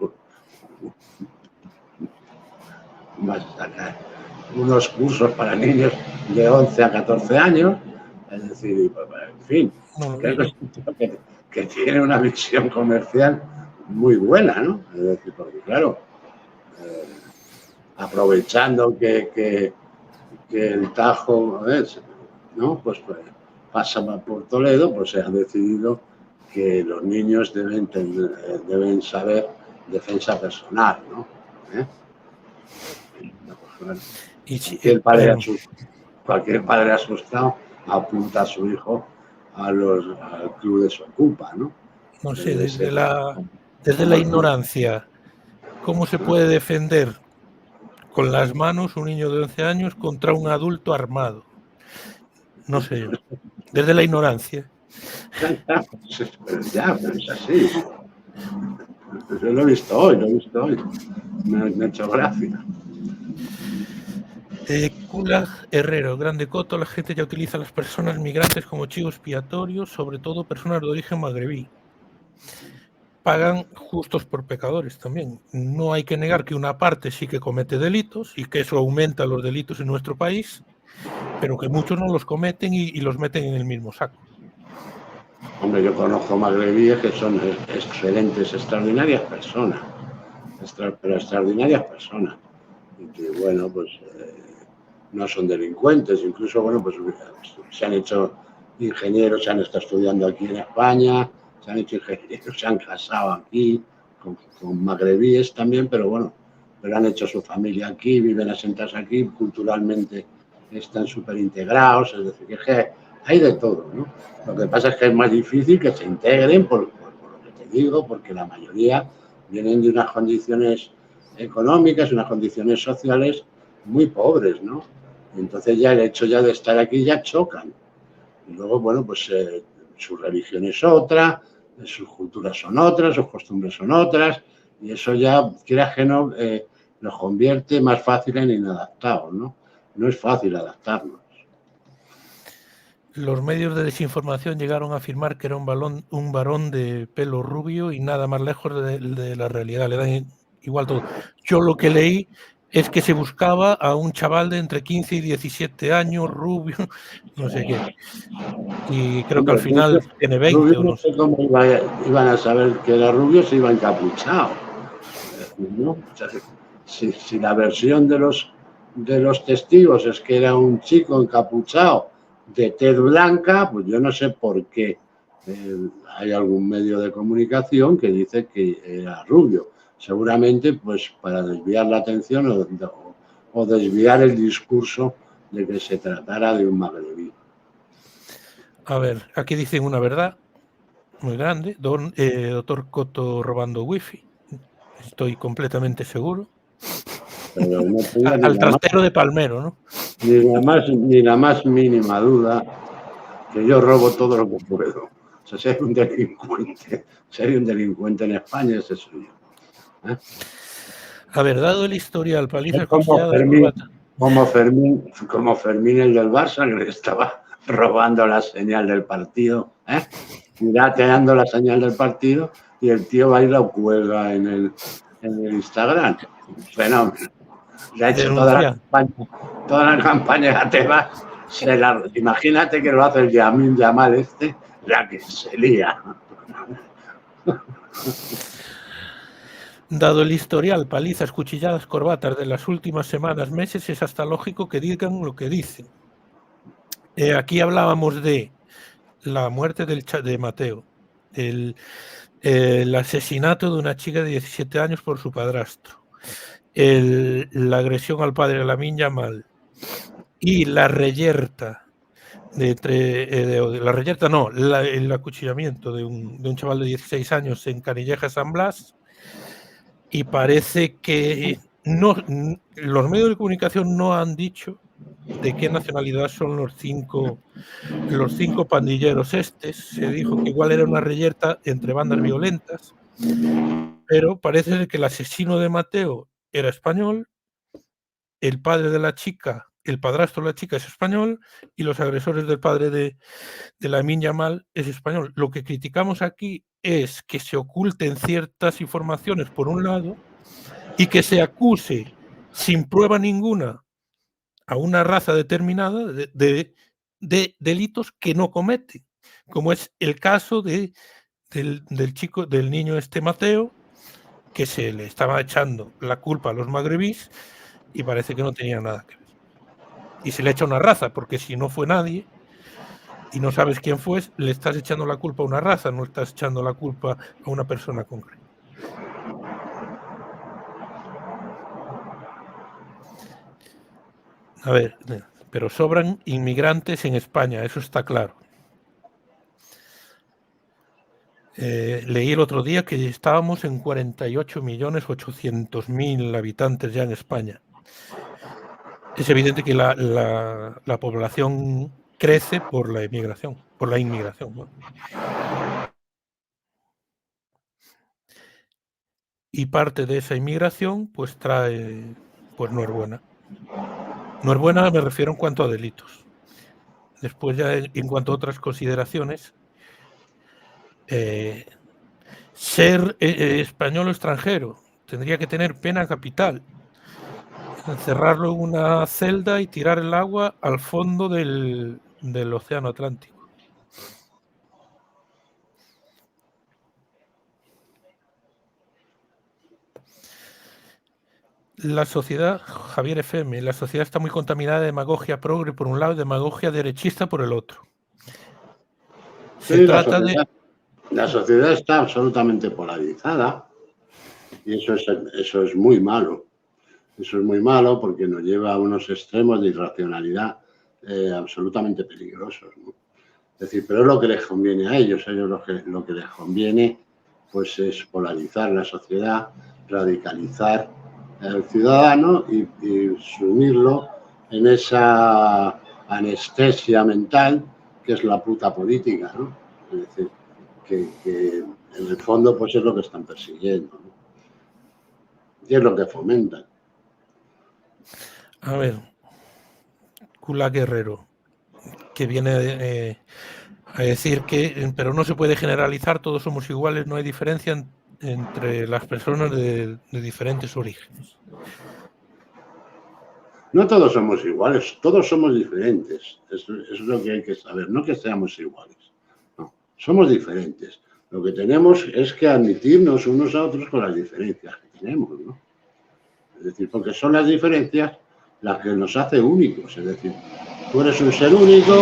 A: unos cursos para niños de 11 a 14 años. Es decir, en fin, creo que es un tipo que tiene una visión comercial muy buena, ¿no? Es decir, porque claro, aprovechando que el Tajo, ¿no? Pues pasa por Toledo, pues se ha decidido que los niños deben saber defensa personal, ¿no?
B: Y
A: cualquier padre asustado apunta a su hijo al club Desocupa, ¿no?
B: No sé, desde la ignorancia, ¿cómo se puede defender con las manos un niño de 11 años contra un adulto armado? No sé yo. Desde la ignorancia.
A: Ya, pero es así. Yo lo he visto hoy. Me ha hecho gracia.
B: Cula Herrero, Grande Coto, la gente ya utiliza a las personas migrantes como chivo expiatorio, sobre todo personas de origen magrebí. Pagan justos por pecadores también. No hay que negar que una parte sí que comete delitos y que eso aumenta los delitos en nuestro país, pero que muchos no los cometen y los meten en el mismo saco.
A: Hombre, yo conozco magrebíes que son excelentes, extraordinarias personas, pero extraordinarias personas. Y que, bueno, pues no son delincuentes, incluso, bueno, pues se han hecho ingenieros, se han estado estudiando aquí en España, se han hecho ingenieros, se han casado aquí, con magrebíes también, pero bueno, pero han hecho su familia aquí, viven asentados aquí, culturalmente están súper integrados, es decir, que hay de todo, ¿no? Lo que pasa es que es más difícil que se integren por lo que te digo, porque la mayoría vienen de unas condiciones económicas, unas condiciones sociales muy pobres, ¿no? Entonces ya el hecho ya de estar aquí ya chocan. Y luego, bueno, pues su religión es otra, sus culturas son otras, sus costumbres son otras, y eso ya, quieras que no, los convierte más fácil en inadaptados, ¿no? No es fácil adaptarnos.
B: Los medios de desinformación llegaron a afirmar que era un varón de pelo rubio y nada más lejos de la realidad. Le dan igual todo. Yo lo que leí es que se buscaba a un chaval de entre 15 y 17 años, rubio, no sé qué. Y creo que al final tiene 20
A: Rubio,
B: o no sé.
A: ¿cómo iban a saber que era rubio si iba encapuchado? ¿No? O sea, si la versión de los testigos es que era un chico encapuchado de tez blanca, pues yo no sé por qué hay algún medio de comunicación que dice que era rubio. Seguramente pues para desviar la atención o desviar el discurso de que se tratara de un magrebí.
B: A ver, aquí dicen una verdad muy grande. Doctor Coto robando wifi. Estoy completamente seguro.
A: Pero no tenga
B: Al trastero de Palmero, ¿no?
A: ni la más mínima duda que yo robo todo lo que puedo. O sea, si hay un delincuente en España, ese soy yo. ¿Eh?
B: A ver, dado el historial, palizas,
A: Como
B: cuchilladas,
A: Fermín,
B: corbata.
A: como Fermín el del Barça, que le estaba robando la señal del partido, pirateando la señal del partido, y el tío va y lo cuelga en el Instagram. Fenómeno. Le ha hecho
B: Denuncia.
A: toda la campaña a Tebas. Imagínate que lo hace el Yamin Yamal la que se lía.
B: Dado el historial, palizas, cuchilladas, corbatas de las últimas semanas, meses, es hasta lógico que digan lo que dicen. Aquí hablábamos de la muerte de Mateo, el asesinato de una chica de 17 años por su padrastro, la agresión al padre de Lamine Yamal y la reyerta el acuchillamiento de un chaval de 16 años en Canillejas, San Blas, y parece que los medios de comunicación no han dicho de qué nacionalidad son los cinco pandilleros estos. Se dijo que igual era una reyerta entre bandas violentas, pero parece que el asesino de Mateo era español, el padre de la chica, el padrastro de la chica es español, y los agresores del padre de Lamine Yamal es español. Lo que criticamos aquí es que se oculten ciertas informaciones por un lado y que se acuse sin prueba ninguna a una raza determinada de delitos que no comete, como es el caso del niño Mateo, que se le estaba echando la culpa a los magrebís y parece que no tenía nada que ver. Y se le echa una raza, porque si no fue nadie y no sabes quién fue, le estás echando la culpa a una raza, no estás echando la culpa a una persona concreta. A ver, pero sobran inmigrantes en España, eso está claro. Leí el otro día que estábamos en 48.800.000 habitantes ya en España. Es evidente que la población crece por la inmigración. ¿no? Y parte de esa inmigración pues pues no es buena. No es buena, me refiero en cuanto a delitos. Después ya en cuanto a otras consideraciones, ser español o extranjero tendría que tener pena capital, encerrarlo en una celda y tirar el agua al fondo del océano Atlántico. La sociedad, Javier FM, la sociedad está muy contaminada de demagogia progre por un lado y demagogia derechista por el otro. Se
A: Sí,
B: trata
A: la sociedad está absolutamente polarizada y eso es muy malo. Eso es muy malo porque nos lleva a unos extremos de irracionalidad absolutamente peligrosos, ¿no? Es decir, pero es lo que les conviene a ellos lo que les conviene pues es polarizar la sociedad, radicalizar al ciudadano y sumirlo en esa anestesia mental que es la puta política, ¿no? Es decir, que en el fondo pues es lo que están persiguiendo, ¿no? Y es lo que fomentan.
B: A ver, Cula Guerrero, que viene a decir que, pero no se puede generalizar, todos somos iguales, no hay diferencia entre las personas de diferentes orígenes.
A: No todos somos iguales, todos somos diferentes. Es lo que hay que saber, no que seamos iguales. No, somos diferentes. Lo que tenemos es que admitirnos unos a otros con las diferencias que tenemos, ¿no? Es decir, porque son las diferencias las que nos hacen únicos. Es decir, tú eres un ser único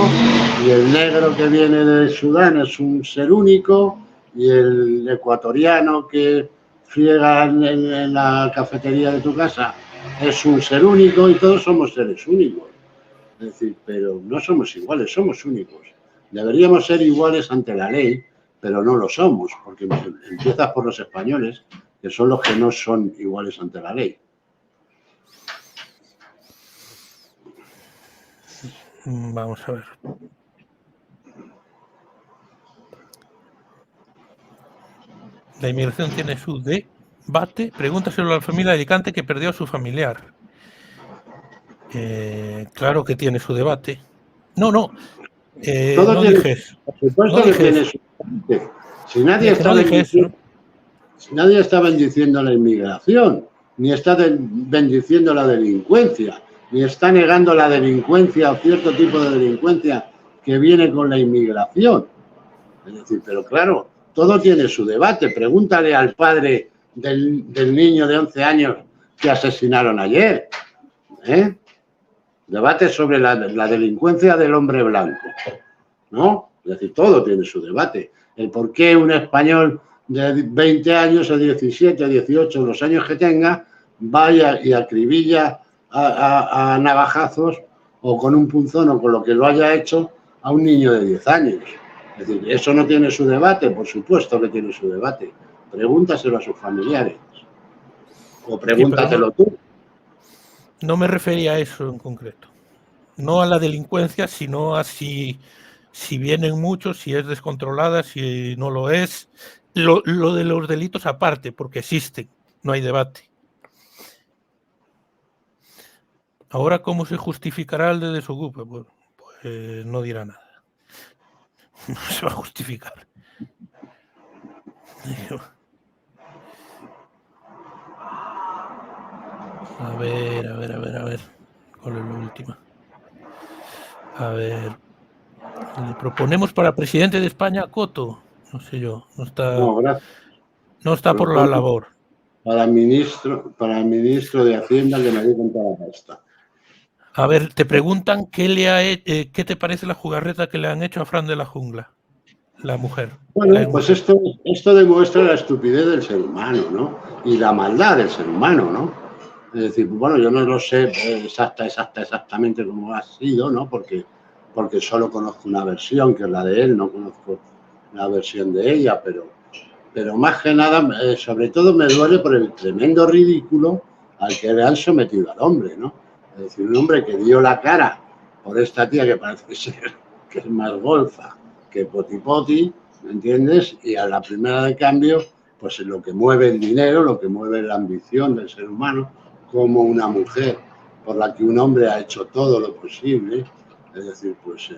A: y el negro que viene de Sudán es un ser único y el ecuatoriano que friega en la cafetería de tu casa es un ser único y todos somos seres únicos. Es decir, pero no somos iguales, somos únicos. Deberíamos ser iguales ante la ley, pero no lo somos, porque empiezas por los españoles, que son los que no son iguales ante la ley.
B: Vamos a ver. La inmigración tiene su debate. Pregúntaselo a la familia de Alicante que perdió a su familiar. Claro que tiene su debate. No. No dije eso.
A: Por supuesto que tiene su debate. Si nadie está bendiciendo la inmigración, ni está bendiciendo la delincuencia, ni está negando la delincuencia o cierto tipo de delincuencia que viene con la inmigración. Es decir, pero claro, todo tiene su debate. Pregúntale al padre del niño de 11 años que asesinaron ayer. Debate sobre la delincuencia del hombre blanco, ¿no? Es decir, todo tiene su debate. El por qué un español de 20 años o 17 o 18, los años que tenga, vaya y acribilla a navajazos o con un punzón o con lo que lo haya hecho a un niño de 10 años. Es decir, eso no tiene su debate, por supuesto que tiene su debate. Pregúntaselo a sus familiares o pregúntaselo tú.
B: No me refería a eso en concreto. No a la delincuencia, sino a si vienen muchos, si es descontrolada, si no lo es. Lo de los delitos aparte, porque existen, no hay debate. Ahora, ¿cómo se justificará el de desocupe? Pues no dirá nada. No se va a justificar. A ver. ¿Cuál es la última? A ver. Le proponemos para presidente de España a Coto. No sé yo. No está por la labor.
A: Para ministro de Hacienda que me dé con toda la pasta.
B: A ver, te preguntan qué te parece la jugarreta que le han hecho a Fran de la Jungla, la mujer.
A: Bueno, pues esto demuestra la estupidez del ser humano, ¿no? Y la maldad del ser humano, ¿no? Es decir, bueno, yo no lo sé exactamente cómo ha sido, ¿no? Porque solo conozco una versión, que es la de él, no conozco la versión de ella, pero más que nada, sobre todo me duele por el tremendo ridículo al que le han sometido al hombre, ¿no? Es decir, un hombre que dio la cara por esta tía que parece ser que es más golfa que poti, ¿me entiendes? Y a la primera de cambio, pues lo que mueve el dinero, lo que mueve la ambición del ser humano, como una mujer por la que un hombre ha hecho todo lo posible, es decir, pues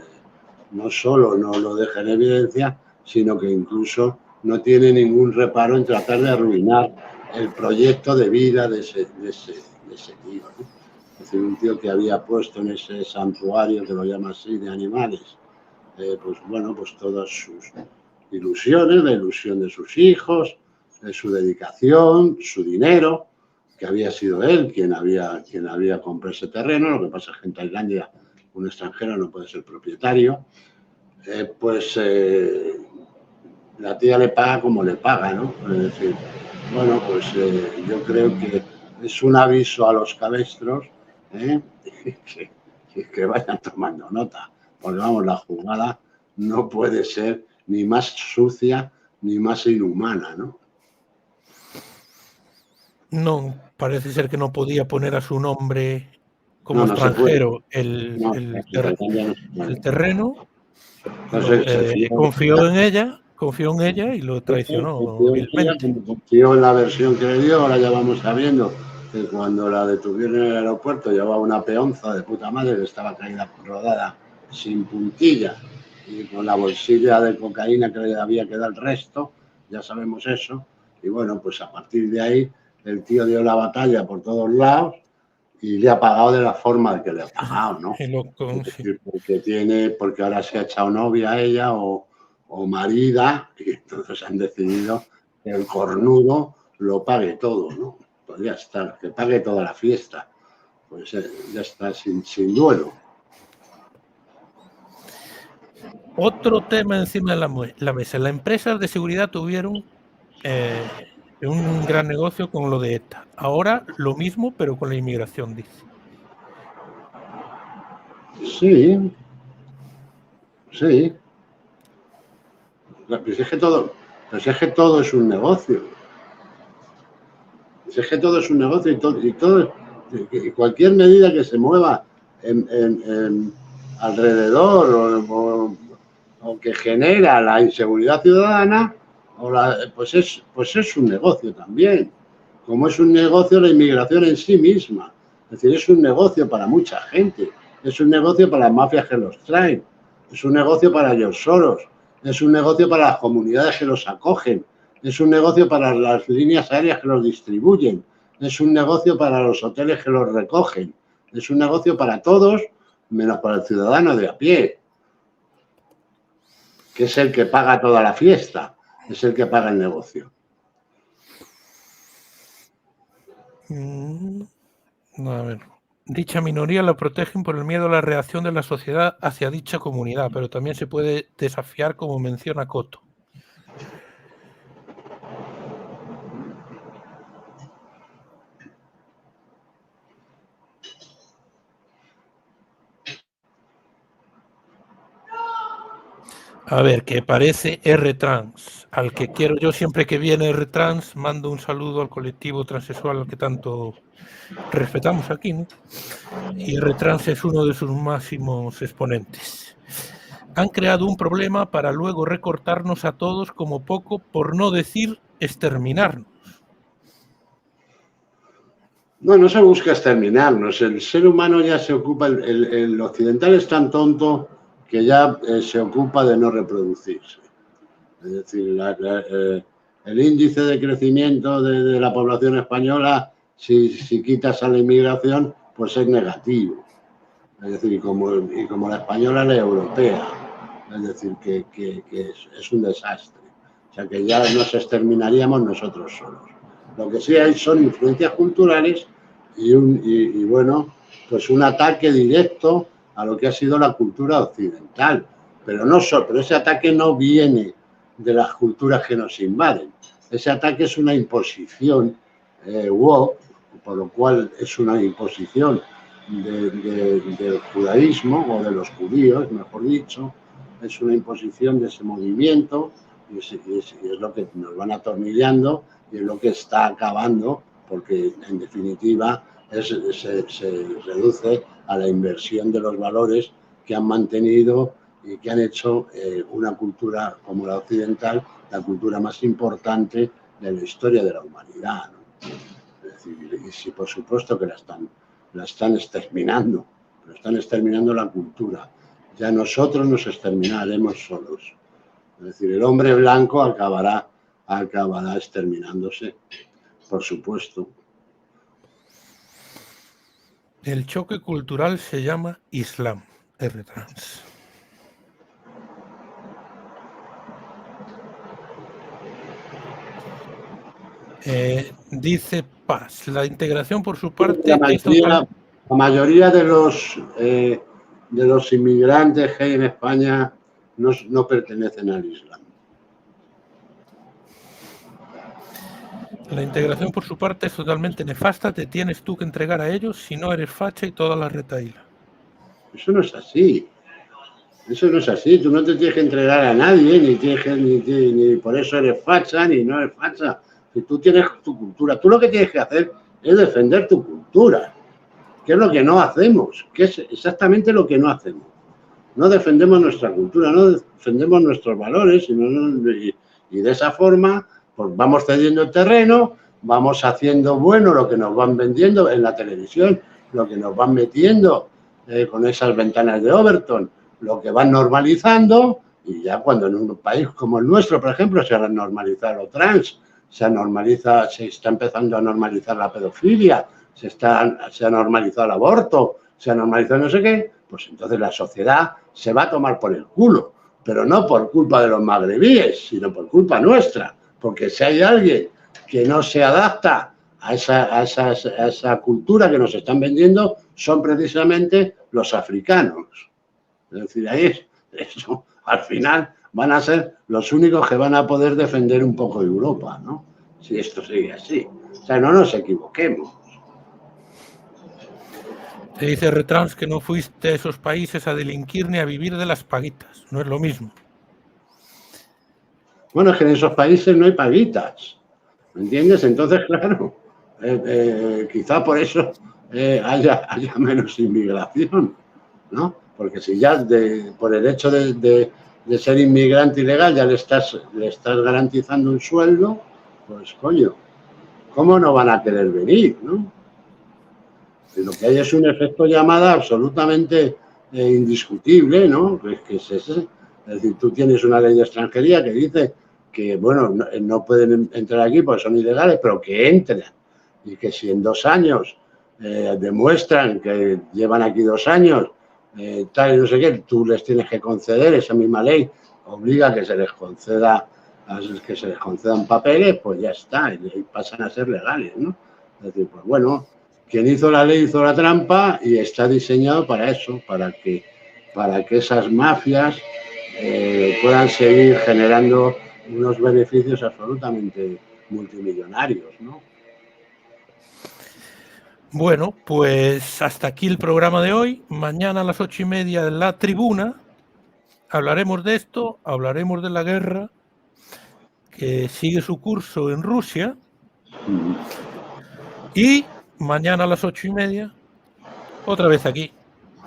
A: no solo no lo deja en evidencia, sino que incluso no tiene ningún reparo en tratar de arruinar el proyecto de vida de ese tío, ¿no? Es decir, un tío que había puesto en ese santuario, que lo llama así, de animales, pues bueno, pues todas sus ilusiones, la ilusión de sus hijos, de su dedicación, su dinero, que había sido él quien había comprado ese terreno. Lo que pasa es que en Tailandia un extranjero no puede ser propietario. La tía le paga como le paga, ¿no? Es decir, bueno, pues yo creo que es un aviso a los cabestros que vayan tomando nota, porque vamos, la jugada no puede ser ni más sucia ni más inhumana, ¿no?
B: No, parece ser que no podía poner a su nombre como extranjero el terreno. Confió en ella y lo traicionó.
A: Confió en la versión que le dio. Ahora ya vamos sabiendo que cuando la detuvieron en el aeropuerto llevaba una peonza de puta madre que estaba caída rodada sin puntilla y con la bolsilla de cocaína que le había quedado el resto, ya sabemos eso, y bueno, pues a partir de ahí el tío dio la batalla por todos lados y le ha pagado de la forma que le ha pagado, ¿no? Es decir, porque ahora se ha echado novia a ella o marida, y entonces han decidido que el cornudo lo pague todo, ¿no? Pues ya está, que pague toda la fiesta. Pues ya está, sin duelo.
B: Otro tema encima de la mesa. Las empresas de seguridad tuvieron un gran negocio con lo de ETA. Ahora lo mismo, pero con la inmigración, dice.
A: Sí. Sí. Pues es que todo es un negocio. Es que todo es un negocio y cualquier medida que se mueva alrededor o que genera la inseguridad ciudadana, pues es un negocio también. Como es un negocio la inmigración en sí misma. Es decir, es un negocio para mucha gente. Es un negocio para las mafias que los traen. Es un negocio para George Soros. Es un negocio para las comunidades que los acogen. Es un negocio para las líneas aéreas que los distribuyen. Es un negocio para los hoteles que los recogen. Es un negocio para todos, menos para el ciudadano de a pie, que es el que paga toda la fiesta, es el que paga el negocio.
B: A ver. Dicha minoría la protegen por el miedo a la reacción de la sociedad hacia dicha comunidad, pero también se puede desafiar, como menciona Coto. A ver, que parece R-Trans, al que quiero yo siempre que viene R-Trans, mando un saludo al colectivo transexual al que tanto respetamos aquí, ¿no? Y R-Trans es uno de sus máximos exponentes. Han creado un problema para luego recortarnos a todos como poco, por no decir exterminarnos.
A: No se busca exterminarnos. El ser humano ya se ocupa, el occidental es tan tonto que ya se ocupa de no reproducirse. Es decir, el índice de crecimiento de la población española, si quitas a la inmigración, pues es negativo. Es decir, y como la española, la europea. Es decir, que es un desastre. O sea, que ya nos exterminaríamos nosotros solos. Lo que sí hay son influencias culturales y bueno, pues un ataque directo a lo que ha sido la cultura occidental. Pero ese ataque no viene de las culturas que nos invaden. Ese ataque es una imposición woke, por lo cual es una imposición del judaísmo o de los judíos, mejor dicho. Es una imposición de ese movimiento y es lo que nos van atornillando y es lo que está acabando, porque en definitiva se reduce a la inversión de los valores que han mantenido y que han hecho una cultura como la occidental, la cultura más importante de la historia de la humanidad, ¿no? Es decir, y sí, por supuesto que la están exterminando, pero están exterminando la cultura. Ya nosotros nos exterminaremos solos. Es decir, el hombre blanco acabará exterminándose, por supuesto.
B: El choque cultural se llama Islam, R-Trans. Dice Paz, la integración por su parte...
A: La mayoría de los inmigrantes que hay en España no pertenecen al Islam.
B: La integración por su parte es totalmente nefasta, te tienes tú que entregar a ellos si no eres facha y toda la retaíla.
A: Eso no es así. Eso no es así. Tú no te tienes que entregar a nadie, ni por eso eres facha, ni no eres facha. Si tú tienes tu cultura, tú lo que tienes que hacer es defender tu cultura, que es lo que no hacemos, que es exactamente lo que no hacemos. No defendemos nuestra cultura, no defendemos nuestros valores, y de esa forma pues vamos cediendo el terreno, vamos haciendo bueno lo que nos van vendiendo en la televisión, lo que nos van metiendo con esas ventanas de Overton, lo que van normalizando, y ya cuando en un país como el nuestro, por ejemplo, se ha normalizado lo trans, se está empezando a normalizar la pedofilia, se ha normalizado el aborto, se ha normalizado no sé qué, pues entonces la sociedad se va a tomar por el culo, pero no por culpa de los magrebíes, sino por culpa nuestra, porque si hay alguien que no se adapta a esa cultura que nos están vendiendo, son precisamente los africanos. Es decir, ahí eso, al final van a ser los únicos que van a poder defender un poco Europa, ¿no? Si esto sigue así. O sea, no nos equivoquemos.
B: Te dice Retrans que no fuiste a esos países a delinquir ni a vivir de las paguitas. No es lo mismo.
A: Bueno, es que en esos países no hay paguitas. ¿Me entiendes? Entonces, claro, quizá por eso haya menos inmigración, ¿no? Porque si ya por el hecho de ser inmigrante ilegal ya le estás garantizando un sueldo, pues coño, ¿cómo no van a querer venir, no? Y lo que hay es un efecto llamada absolutamente indiscutible, ¿no? Que es ese. Es decir, tú tienes una ley de extranjería que dice que, bueno, no pueden entrar aquí porque son ilegales, pero que entren. Y que si en 2 años demuestran que llevan aquí 2 años, tal y no sé qué, tú les tienes que conceder, esa misma ley obliga a que se les concedan papeles, pues ya está, y pasan a ser legales, ¿no? Es decir, pues bueno, quien hizo la ley hizo la trampa y está diseñado para eso, para que esas mafias puedan seguir generando unos beneficios absolutamente multimillonarios, ¿no?
B: Bueno, pues hasta aquí el programa de hoy. Mañana a las 8:30 en La Tribuna hablaremos de esto, hablaremos de la guerra que sigue su curso en Rusia. Y mañana a las 8:30 otra vez aquí.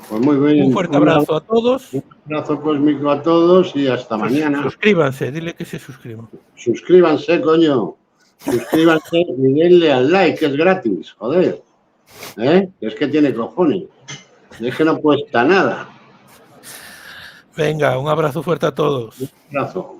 A: Pues muy bien.
B: Un fuerte abrazo a todos.
A: Un abrazo cósmico a todos y hasta mañana.
B: Suscríbanse, dile que se suscriban.
A: Suscríbanse, coño. Suscríbanse y denle al like, que es gratis, joder. Es que tiene cojones. Es que no cuesta nada.
B: Venga, un abrazo fuerte a todos.
A: Un abrazo.